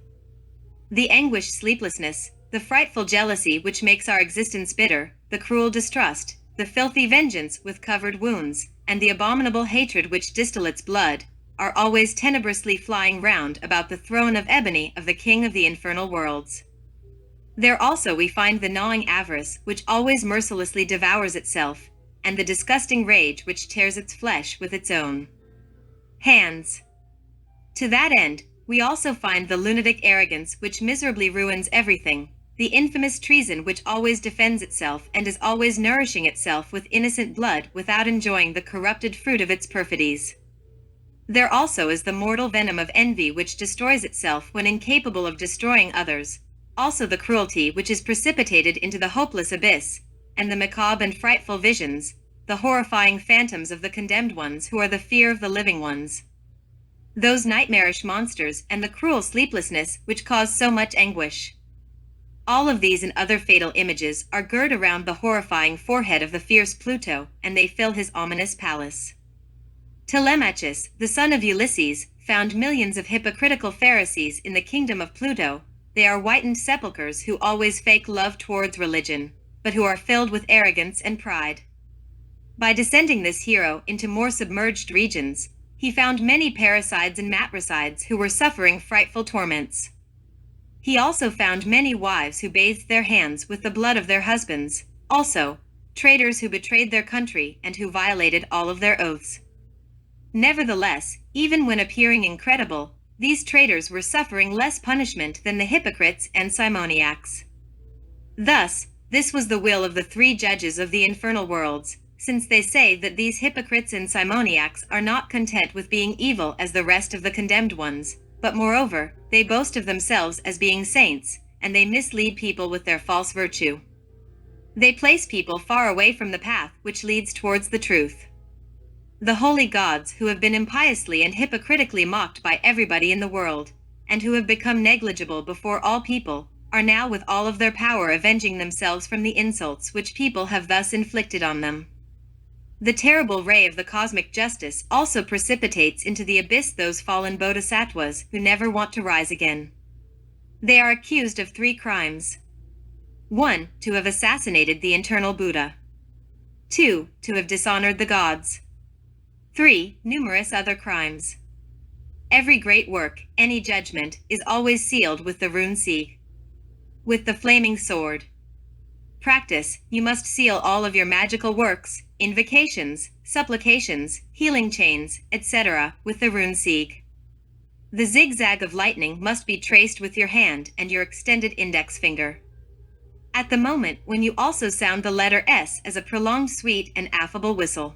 The anguished sleeplessness, the frightful jealousy which makes our existence bitter, the cruel distrust, the filthy vengeance with covered wounds, and the abominable hatred which distillates blood, are always tenebrously flying round about the throne of ebony of the King of the infernal worlds. There also we find the gnawing avarice which always mercilessly devours itself, and the disgusting rage which tears its flesh with its own hands. To that end, we also find the lunatic arrogance which miserably ruins everything, the infamous treason which always defends itself and is always nourishing itself with innocent blood without enjoying the corrupted fruit of its perfidies. There also is the mortal venom of envy which destroys itself when incapable of destroying others, also the cruelty which is precipitated into the hopeless abyss, and the macabre and frightful visions, the horrifying phantoms of the condemned ones who are the fear of the living ones. Those nightmarish monsters and the cruel sleeplessness which cause so much anguish. All of these and other fatal images are girt around the horrifying forehead of the fierce Pluto, and they fill his ominous palace. Telemachus, the son of Ulysses, found millions of hypocritical Pharisees in the kingdom of Pluto. They are whitened sepulchres who always fake love towards religion, but who are filled with arrogance and pride. By descending this hero into more submerged regions, he found many parricides and matricides who were suffering frightful torments. He also found many wives who bathed their hands with the blood of their husbands, also traitors who betrayed their country and who violated all of their oaths. Nevertheless, even when appearing incredible, these traitors were suffering less punishment than the hypocrites and simoniacs. Thus, this was the will of the three judges of the infernal worlds, since they say that these hypocrites and simoniacs are not content with being evil as the rest of the condemned ones, but moreover, they boast of themselves as being saints, and they mislead people with their false virtue. They place people far away from the path which leads towards the truth. The holy gods who have been impiously and hypocritically mocked by everybody in the world, and who have become negligible before all people, are now with all of their power avenging themselves from the insults which people have thus inflicted on them. The terrible ray of the cosmic justice also precipitates into the abyss those fallen bodhisattvas who never want to rise again. They are accused of 3 crimes. 1. To have assassinated the eternal Buddha. 2. To have dishonored the gods. 3. Numerous other crimes. Every great work, any judgment, is always sealed with the rune Sieg, with the flaming sword. Practice, you must seal all of your magical works, invocations, supplications, healing chains, etc., with the rune Sieg. The zigzag of lightning must be traced with your hand and your extended index finger, at the moment when you also sound the letter S as a prolonged sweet and affable whistle.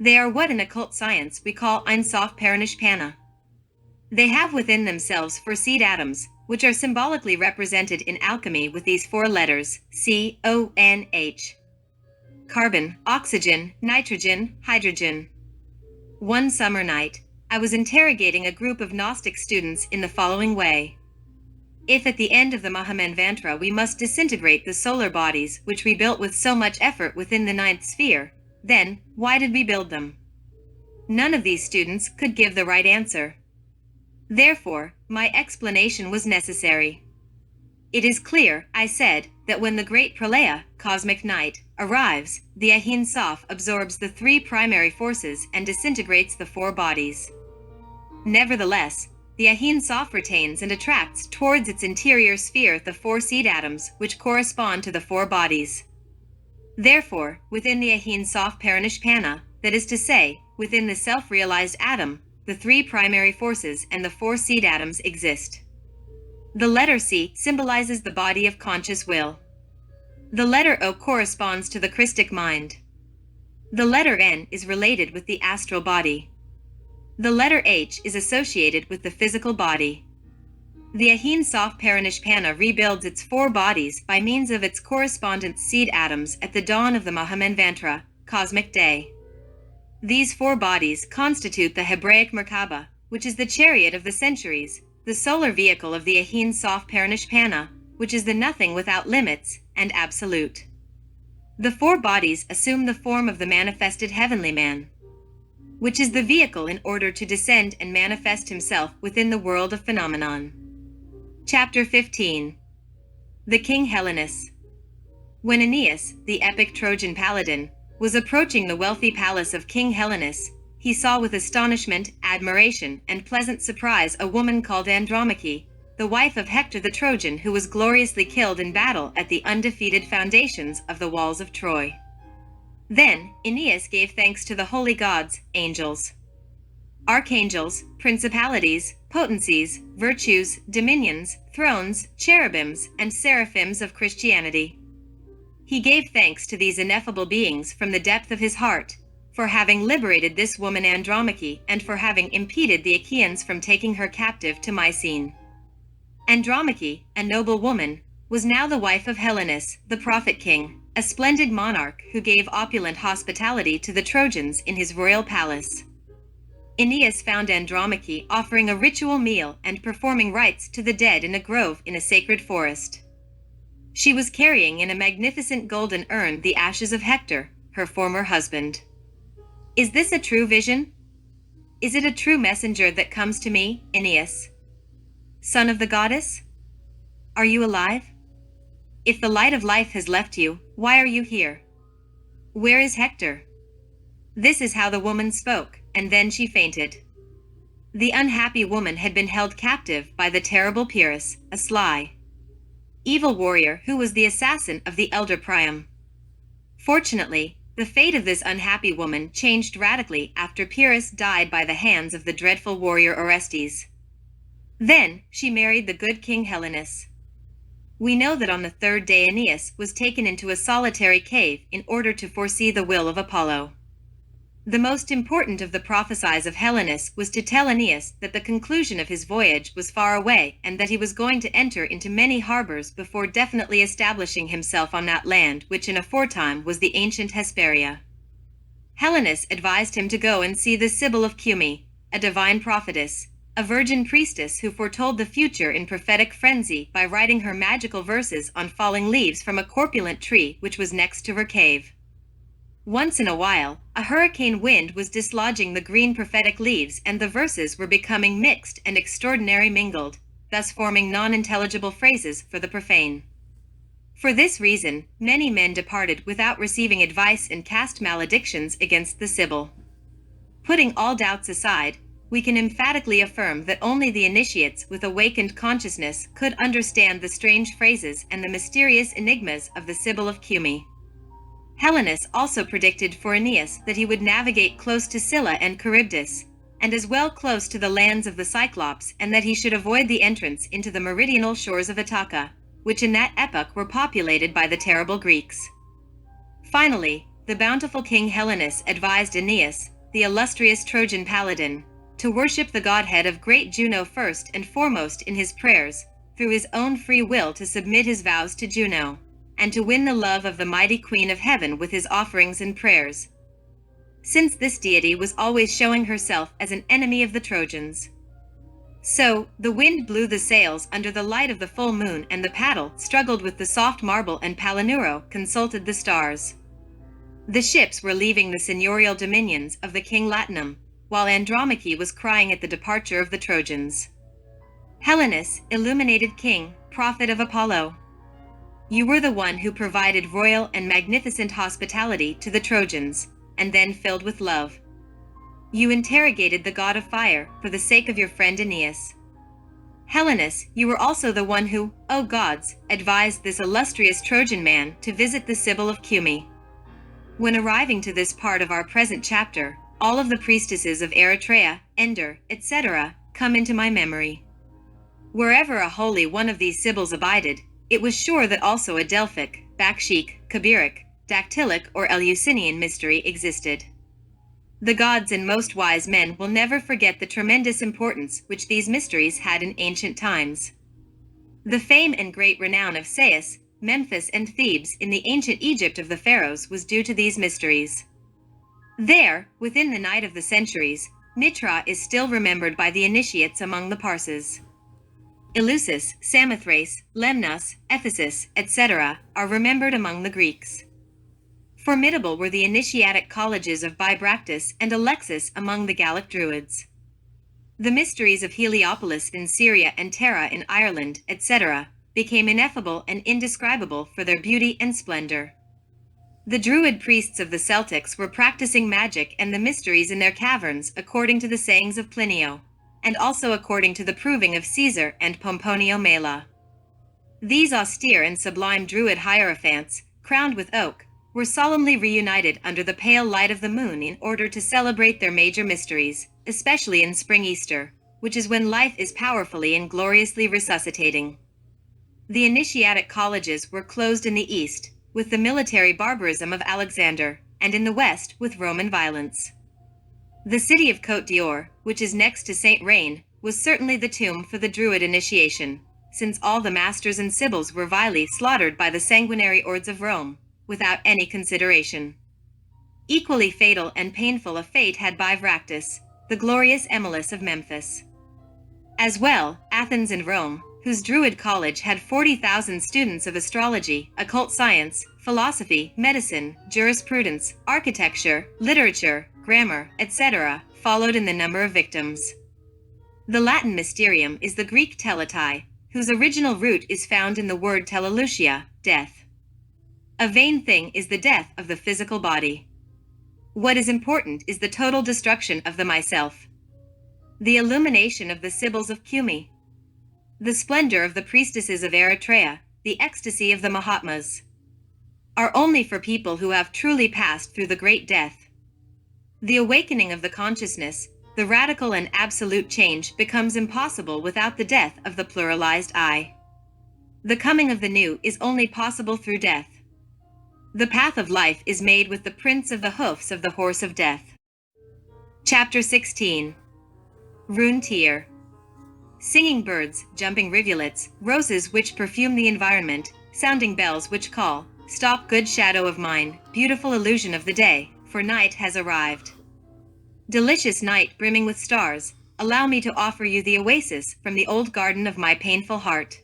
They are what in occult science we call Ein Sof Paranishpana. They have within themselves 4 seed atoms, which are symbolically represented in alchemy with these 4 letters, C-O-N-H. Carbon, oxygen, nitrogen, hydrogen. One summer night, I was interrogating a group of Gnostic students in the following way. If at the end of the Mahamanvantara we must disintegrate the solar bodies which we built with so much effort within the 9th sphere, then, why did we build them? None of these students could give the right answer. Therefore, my explanation was necessary. It is clear, I said, that when the great Prolaya, cosmic night, arrives, the Ahin Sof absorbs the 3 primary forces and disintegrates the 4 bodies. Nevertheless, the Ahin Sof retains and attracts towards its interior sphere the 4 seed atoms which correspond to the 4 bodies. Therefore, within the Ahin Sof Paranishpana, that is to say, within the self-realized atom, the 3 primary forces and the 4 seed atoms exist. The letter C symbolizes the body of conscious will. The letter O corresponds to the Christic mind. The letter N is related with the astral body. The letter H is associated with the physical body. The Ahin Sof Paranishpana rebuilds its 4 bodies by means of its correspondent seed atoms at the dawn of the Mahamanvantara, cosmic day. These 4 bodies constitute the Hebraic Merkaba, which is the chariot of the centuries, the solar vehicle of the Ahin Sof Paranishpana, which is the nothing without limits, and absolute. The 4 bodies assume the form of the manifested heavenly man, which is the vehicle in order to descend and manifest himself within the world of phenomenon. Chapter 15. The King Helenus. When Aeneas, the epic Trojan paladin, was approaching the wealthy palace of King Helenus, he saw with astonishment, admiration, and pleasant surprise a woman called Andromache, the wife of Hector the Trojan, who was gloriously killed in battle at the undefeated foundations of the walls of Troy. Then Aeneas gave thanks to the holy gods, angels, archangels, principalities, potencies, virtues, dominions, thrones, cherubims, and seraphims of Christianity. He gave thanks to these ineffable beings from the depth of his heart, for having liberated this woman Andromache and for having impeded the Achaeans from taking her captive to Mycene. Andromache, a noble woman, was now the wife of Helenus, the prophet king, a splendid monarch who gave opulent hospitality to the Trojans in his royal palace. Aeneas found Andromache offering a ritual meal and performing rites to the dead in a grove in a sacred forest. She was carrying in a magnificent golden urn the ashes of Hector, her former husband. Is this a true vision? Is it a true messenger that comes to me, Aeneas, son of the goddess? Are you alive? If the light of life has left you, why are you here? Where is Hector? This is how the woman spoke, and then she fainted. The unhappy woman had been held captive by the terrible Pyrrhus, a sly, evil warrior who was the assassin of the elder Priam. Fortunately, the fate of this unhappy woman changed radically after Pyrrhus died by the hands of the dreadful warrior Orestes. Then she married the good King Helenus. We know that on the 3rd day Aeneas was taken into a solitary cave in order to foresee the will of Apollo. The most important of the prophecies of Helenus was to tell Aeneas that the conclusion of his voyage was far away and that he was going to enter into many harbors before definitely establishing himself on that land which in aforetime was the ancient Hesperia. Helenus advised him to go and see the Sibyl of Cumae, a divine prophetess, a virgin priestess who foretold the future in prophetic frenzy by writing her magical verses on falling leaves from a corpulent tree which was next to her cave. Once in a while, a hurricane wind was dislodging the green prophetic leaves and the verses were becoming mixed and extraordinary mingled, thus forming non-intelligible phrases for the profane. For this reason, many men departed without receiving advice and cast maledictions against the Sibyl. Putting all doubts aside, we can emphatically affirm that only the initiates with awakened consciousness could understand the strange phrases and the mysterious enigmas of the Sibyl of Cumae. Helenus also predicted for Aeneas that he would navigate close to Scylla and Charybdis, and as well close to the lands of the Cyclops, and that he should avoid the entrance into the meridional shores of Ithaca, which in that epoch were populated by the terrible Greeks. Finally, the bountiful King Helenus advised Aeneas, the illustrious Trojan paladin, to worship the godhead of great Juno first and foremost in his prayers, through his own free will to submit his vows to Juno, and to win the love of the mighty Queen of Heaven with his offerings and prayers, since this deity was always showing herself as an enemy of the Trojans. So, the wind blew the sails under the light of the full moon, and the paddle struggled with the soft marble, and Palinuro consulted the stars. The ships were leaving the seigneurial dominions of the King Latinum, while Andromache was crying at the departure of the Trojans. Helenus, illuminated king, prophet of Apollo, you were the one who provided royal and magnificent hospitality to the Trojans, and then filled with love, you interrogated the god of fire for the sake of your friend Aeneas. Helenus, you were also the one who, O gods, advised this illustrious Trojan man to visit the Sibyl of Cumae. When arriving to this part of our present chapter, all of the priestesses of Eritrea, Ender, etc., come into my memory. Wherever a holy one of these Sibyls abided, it was sure that also a Delphic, Bakshic, Kabiric, Dactylic, or Eleusinian mystery existed. The gods and most wise men will never forget the tremendous importance which these mysteries had in ancient times. The fame and great renown of Sais, Memphis, and Thebes in the ancient Egypt of the pharaohs was due to these mysteries. There, within the night of the centuries, Mitra is still remembered by the initiates among the Parses. Eleusis, Samothrace, Lemnos, Ephesus, etc., are remembered among the Greeks. Formidable were the initiatic colleges of Bibractus and Alexis among the Gallic Druids. The mysteries of Heliopolis in Syria and Tara in Ireland, etc., became ineffable and indescribable for their beauty and splendor. The Druid priests of the Celtics were practicing magic and the mysteries in their caverns according to the sayings of Plinio, and also according to the proving of Caesar and Pomponio Mela. These austere and sublime Druid hierophants, crowned with oak, were solemnly reunited under the pale light of the moon in order to celebrate their major mysteries, especially in spring Easter, which is when life is powerfully and gloriously resuscitating. The initiatic colleges were closed in the East, with the military barbarism of Alexander, and in the West with Roman violence. The city of Côte d'Or, which is next to Saint Reine, was certainly the tomb for the Druid initiation, since all the masters and sibyls were vilely slaughtered by the sanguinary hordes of Rome, without any consideration. Equally fatal and painful a fate had Bibractus, the glorious Emilus of Memphis. As well, Athens and Rome, whose Druid college had 40,000 students of astrology, occult science, philosophy, medicine, jurisprudence, architecture, literature, grammar, etc., followed in the number of victims. The Latin mysterium is the Greek teletai, whose original root is found in the word teleleutia, death. A vain thing is the death of the physical body. What is important is the total destruction of the myself. The illumination of the Sibyls of Cumae. The splendor of the priestesses of Eritrea, the ecstasy of the Mahatmas, are only for people who have truly passed through the great death. The awakening of the consciousness, the radical and absolute change becomes impossible without the death of the pluralized I. The coming of the new is only possible through death. The path of life is made with the prints of the hoofs of the horse of death. Chapter 16. Rune Tear. Singing birds, jumping rivulets, roses which perfume the environment, sounding bells which call, stop good shadow of mine, beautiful illusion of the day, for night has arrived. Delicious night brimming with stars, allow me to offer you the oasis from the old garden of my painful heart.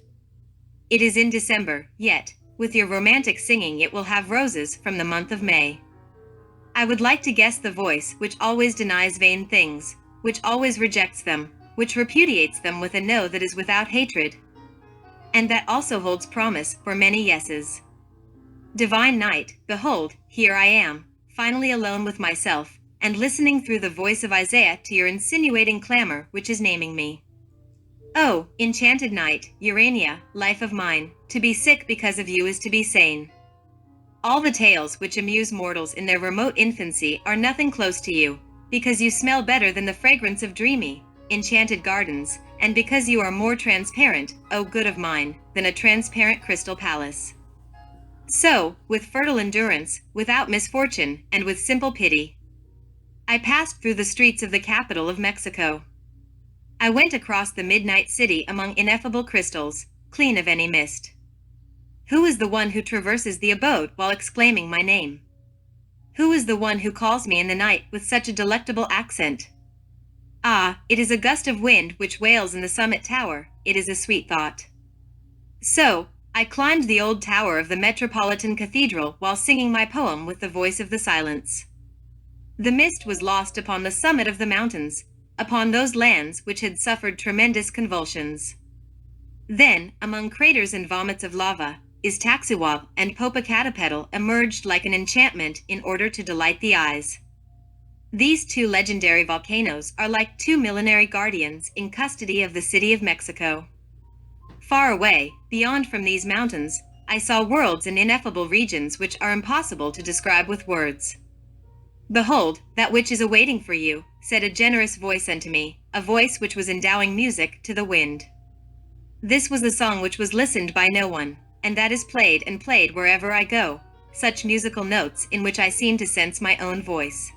It is in December, yet, with your romantic singing it will have roses from the month of May. I would like to guess the voice which always denies vain things, which always rejects them, which repudiates them with a no that is without hatred, and that also holds promise for many yeses. Divine night, behold, here I am, finally alone with myself, and listening through the voice of Isaiah to your insinuating clamor which is naming me. Oh, enchanted night, Urania, life of mine, to be sick because of you is to be sane. All the tales which amuse mortals in their remote infancy are nothing close to you, because you smell better than the fragrance of dreamy, enchanted gardens, and because you are more transparent, O good of mine, than a transparent crystal palace. So, with fertile endurance, without misfortune, and with simple pity, I passed through the streets of the capital of Mexico. I went across the midnight city among ineffable crystals, clean of any mist. Who is the one who traverses the abode while exclaiming my name? Who is the one who calls me in the night with such a delectable accent? Ah, it is a gust of wind which wails in the summit tower, it is a sweet thought. So, I climbed the old tower of the Metropolitan Cathedral while singing my poem with the voice of the silence. The mist was lost upon the summit of the mountains, upon those lands which had suffered tremendous convulsions. Then, among craters and vomits of lava, Iztaccíhuatl and Popocatépetl emerged like an enchantment in order to delight the eyes. These two legendary volcanoes are like two millenary guardians in custody of the city of Mexico. Far away, beyond from these mountains, I saw worlds and ineffable regions which are impossible to describe with words. Behold, that which is awaiting for you, said a generous voice unto me, a voice which was endowing music to the wind. This was a song which was listened by no one, and that is played and played wherever I go, such musical notes in which I seem to sense my own voice.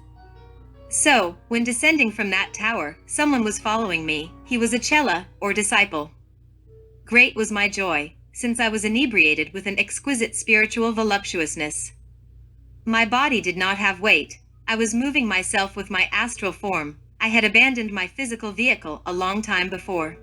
So, when descending from that tower, someone was following me, he was a chela, or disciple. Great was my joy, since I was inebriated with an exquisite spiritual voluptuousness. My body did not have weight, I was moving myself with my astral form, I had abandoned my physical vehicle a long time before.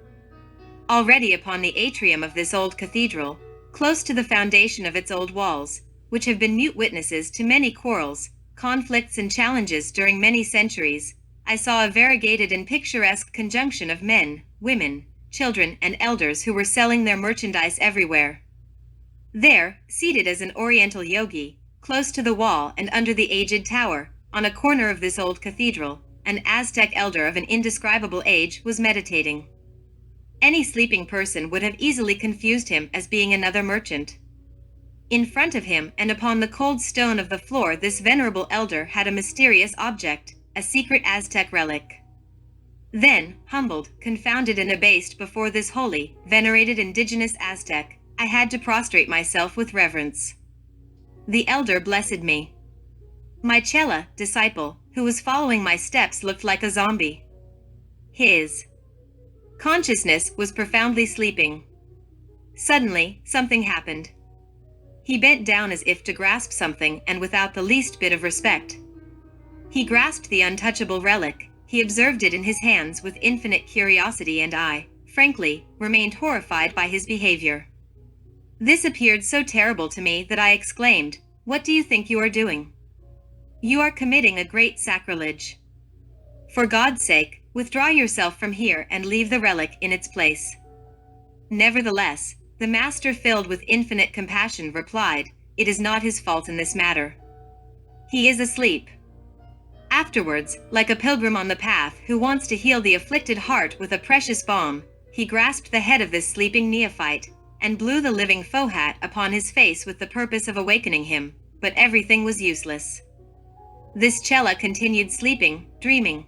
Already upon the atrium of this old cathedral, close to the foundation of its old walls, which have been mute witnesses to many quarrels, conflicts and challenges during many centuries, I saw a variegated and picturesque conjunction of men, women, children and elders who were selling their merchandise everywhere. There, seated as an oriental yogi, close to the wall and under the aged tower, on a corner of this old cathedral, an Aztec elder of an indescribable age was meditating. Any sleeping person would have easily confused him as being another merchant. In front of him and upon the cold stone of the floor this venerable elder had a mysterious object, a secret Aztec relic. Then, humbled, confounded and abased before this holy, venerated indigenous Aztec, I had to prostrate myself with reverence. The elder blessed me. My chela, disciple, who was following my steps looked like a zombie. His consciousness was profoundly sleeping. Suddenly, something happened. He bent down as if to grasp something and without the least bit of respect. He grasped the untouchable relic, he observed it in his hands with infinite curiosity and I, frankly, remained horrified by his behavior. This appeared so terrible to me that I exclaimed, "What do you think you are doing? You are committing a great sacrilege. For God's sake, withdraw yourself from here and leave the relic in its place." Nevertheless, the master, filled with infinite compassion, replied, "It is not his fault in this matter. He is asleep." Afterwards, like a pilgrim on the path who wants to heal the afflicted heart with a precious balm, he grasped the head of this sleeping neophyte, and blew the living fohat upon his face with the purpose of awakening him, but everything was useless. This chela continued sleeping, dreaming.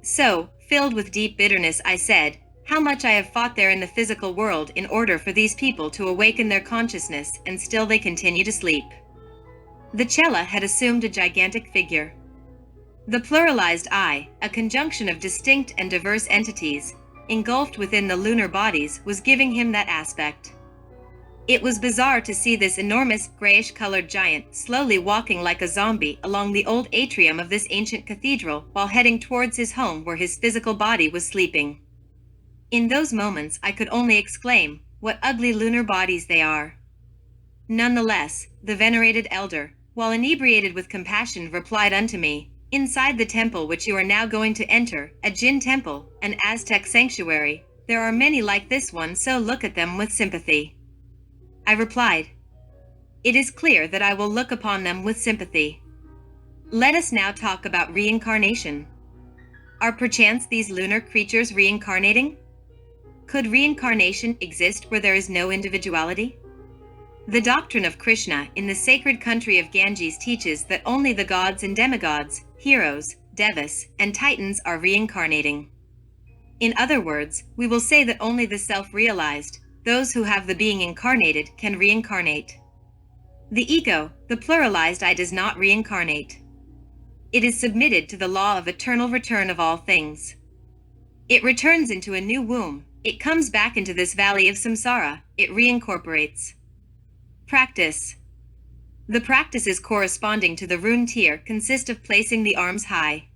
So, filled with deep bitterness, I said, "How much I have fought there in the physical world in order for these people to awaken their consciousness, and still they continue to sleep." The chela had assumed a gigantic figure. The pluralized I, a conjunction of distinct and diverse entities, engulfed within the lunar bodies, was giving him that aspect. It was bizarre to see this enormous, grayish-colored giant slowly walking like a zombie along the old atrium of this ancient cathedral while heading towards his home where his physical body was sleeping. In those moments I could only exclaim, "What ugly lunar bodies they are!" Nonetheless, the venerated elder, while inebriated with compassion, replied unto me, "Inside the temple which you are now going to enter, a Jin temple, an Aztec sanctuary, there are many like this one, so look at them with sympathy." I replied, "It is clear that I will look upon them with sympathy. Let us now talk about reincarnation. Are perchance these lunar creatures reincarnating? Could reincarnation exist where there is no individuality? The doctrine of Krishna in the sacred country of Ganges teaches that only the gods and demigods, heroes, devas, and titans are reincarnating. In other words, we will say that only the self-realized, those who have the being incarnated, can reincarnate. The ego, the pluralized I, does not reincarnate. It is submitted to the law of eternal return of all things. It returns into a new womb. It comes back into this valley of samsara. It reincorporates. Practice. The practices corresponding to the rune tier consist of placing the arms high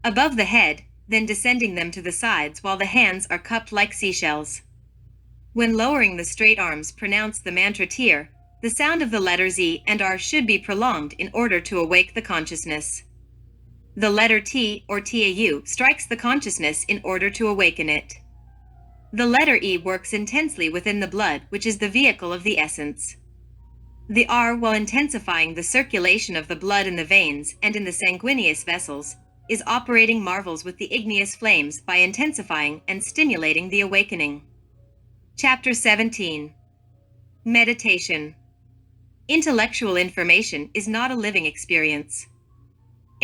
above the head, then descending them to the sides while the hands are cupped like seashells. When lowering the straight arms, pronounce the mantra tier. The sound of the letters E and R should be prolonged in order to awake the consciousness. The letter T or TAU strikes the consciousness in order to awaken it. The letter E works intensely within the blood, which is the vehicle of the essence. The R, while intensifying the circulation of the blood in the veins and in the sanguineous vessels, is operating marvels with the igneous flames by intensifying and stimulating the awakening. Chapter 17. Meditation. Intellectual information is not a living experience.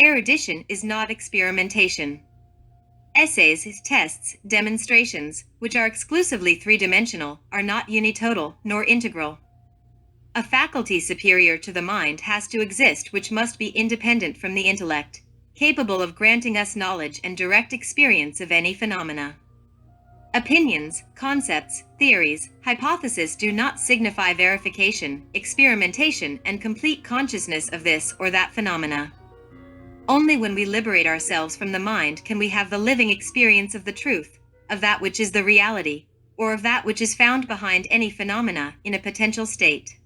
Erudition is not experimentation. Essays, tests, demonstrations, which are exclusively three-dimensional, are not unitotal nor integral. A faculty superior to the mind has to exist which must be independent from the intellect, capable of granting us knowledge and direct experience of any phenomena. Opinions, concepts, theories, hypotheses do not signify verification, experimentation, and complete consciousness of this or that phenomena. Only when we liberate ourselves from the mind can we have the living experience of the truth, of that which is the reality, or of that which is found behind any phenomena in a potential state.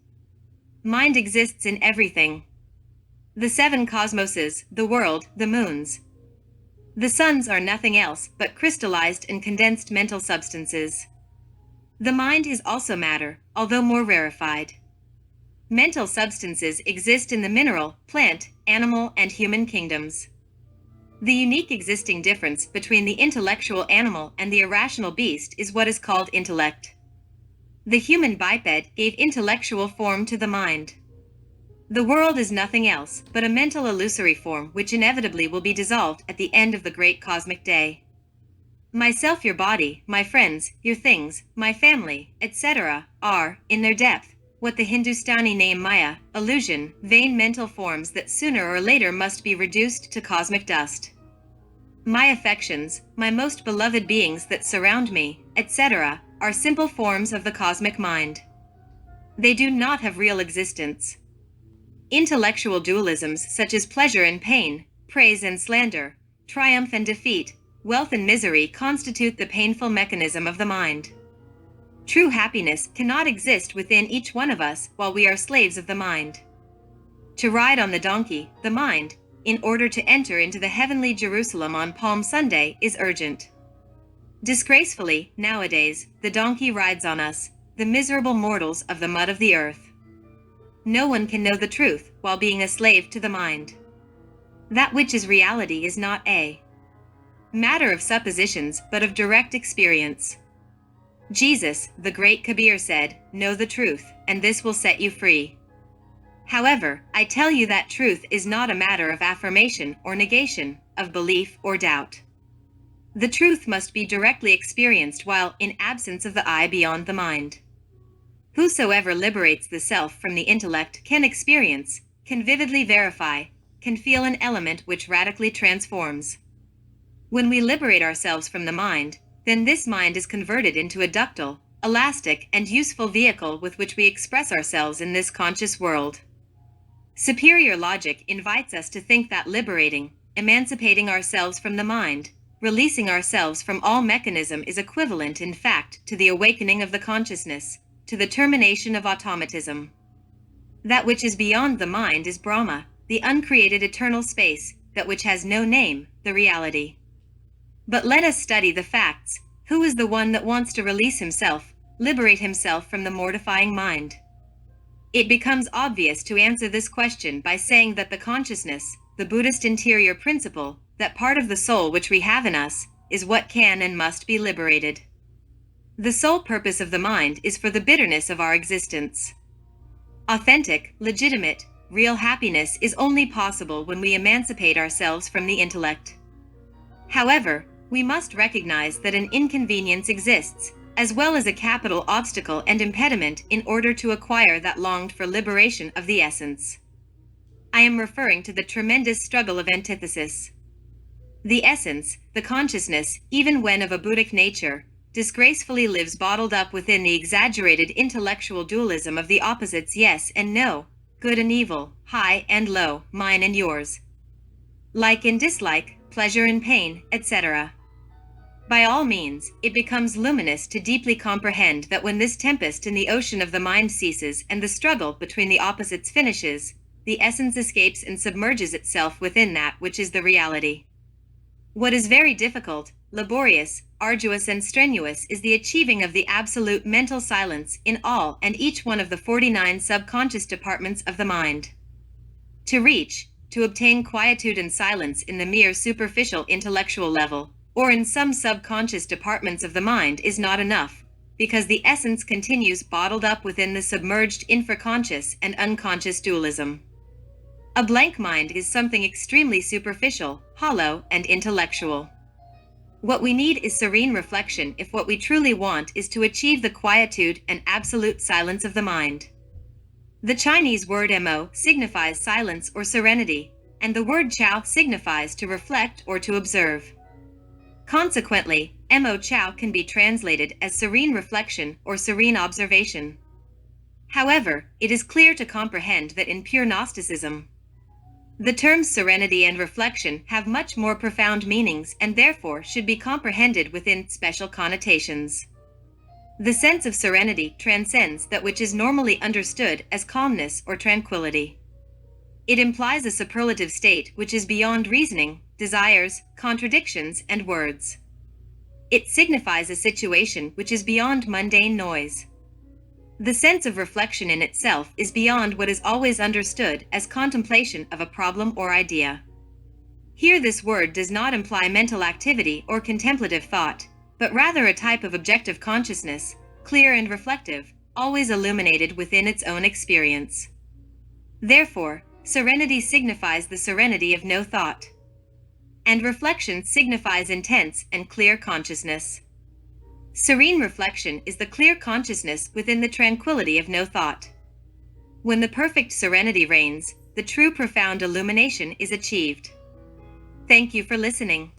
Mind exists in everything. The seven cosmoses, the world, the moons. The suns are nothing else but crystallized and condensed mental substances. The mind is also matter, although more rarefied. Mental substances exist in the mineral, plant, animal, and human kingdoms. The unique existing difference between the intellectual animal and the irrational beast is what is called intellect. The human biped gave intellectual form to the mind. The world is nothing else but a mental illusory form which inevitably will be dissolved at the end of the great cosmic day. Myself, your body, my friends, your things, my family, etc., are, in their depth, what the Hindustani name Maya, illusion, vain mental forms that sooner or later must be reduced to cosmic dust. My affections, my most beloved beings that surround me, etc., are simple forms of the cosmic mind. They do not have real existence. Intellectual dualisms such as pleasure and pain, praise and slander, triumph and defeat, wealth and misery constitute the painful mechanism of the mind. True happiness cannot exist within each one of us while we are slaves of the mind. To ride on the donkey, the mind, in order to enter into the heavenly Jerusalem on Palm Sunday is urgent. Disgracefully, nowadays, the donkey rides on us, the miserable mortals of the mud of the earth. No one can know the truth while being a slave to the mind. That which is reality is not a matter of suppositions but of direct experience. Jesus, the great Kabir, said, "Know the truth, and this will set you free." However, I tell you that truth is not a matter of affirmation or negation, of belief or doubt. The truth must be directly experienced while in absence of the I beyond the mind. Whosoever liberates the self from the intellect can experience, can vividly verify, can feel an element which radically transforms. When we liberate ourselves from the mind, then this mind is converted into a ductile, elastic, and useful vehicle with which we express ourselves in this conscious world. Superior logic invites us to think that liberating, emancipating ourselves from the mind, releasing ourselves from all mechanism is equivalent in fact to the awakening of the consciousness, to the termination of automatism. That which is beyond the mind is Brahma, the uncreated eternal space, that which has no name, the reality. But let us study the facts. Who is the one that wants to release himself, liberate himself from the mortifying mind? It becomes obvious to answer this question by saying that the consciousness, the Buddhist interior principle, that part of the soul which we have in us, is what can and must be liberated. The sole purpose of the mind is for the bitterness of our existence. Authentic, legitimate, real happiness is only possible when we emancipate ourselves from the intellect. However, we must recognize that an inconvenience exists, as well as a capital obstacle and impediment in order to acquire that longed-for liberation of the essence. I am referring to the tremendous struggle of antithesis. The essence, the consciousness, even when of a Buddhic nature, disgracefully lives bottled up within the exaggerated intellectual dualism of the opposites yes and no, good and evil, high and low, mine and yours, like and dislike, pleasure and pain, etc. By all means, it becomes luminous to deeply comprehend that when this tempest in the ocean of the mind ceases and the struggle between the opposites finishes, the essence escapes and submerges itself within that which is the reality. What is very difficult, laborious, arduous and strenuous is the achieving of the absolute mental silence in all and each one of the 49 subconscious departments of the mind. To obtain quietude and silence in the mere superficial intellectual level, or in some subconscious departments of the mind is not enough, because the essence continues bottled up within the submerged infraconscious and unconscious dualism. A blank mind is something extremely superficial, hollow, and intellectual. What we need is serene reflection if what we truly want is to achieve the quietude and absolute silence of the mind. The Chinese word mo signifies silence or serenity, and the word chao signifies to reflect or to observe. Consequently, mo chao can be translated as serene reflection or serene observation. However, it is clear to comprehend that in pure Gnosticism, the terms serenity and reflection have much more profound meanings and therefore should be comprehended within special connotations. The sense of serenity transcends that which is normally understood as calmness or tranquility. It implies a superlative state which is beyond reasoning, desires, contradictions, and words. It signifies a situation which is beyond mundane noise. The sense of reflection in itself is beyond what is always understood as contemplation of a problem or idea. Here this word does not imply mental activity or contemplative thought, but rather a type of objective consciousness, clear and reflective, always illuminated within its own experience. Therefore, serenity signifies the serenity of no thought, and reflection signifies intense and clear consciousness. Serene reflection is the clear consciousness within the tranquility of no thought. When the perfect serenity reigns, the true profound illumination is achieved. Thank you for listening.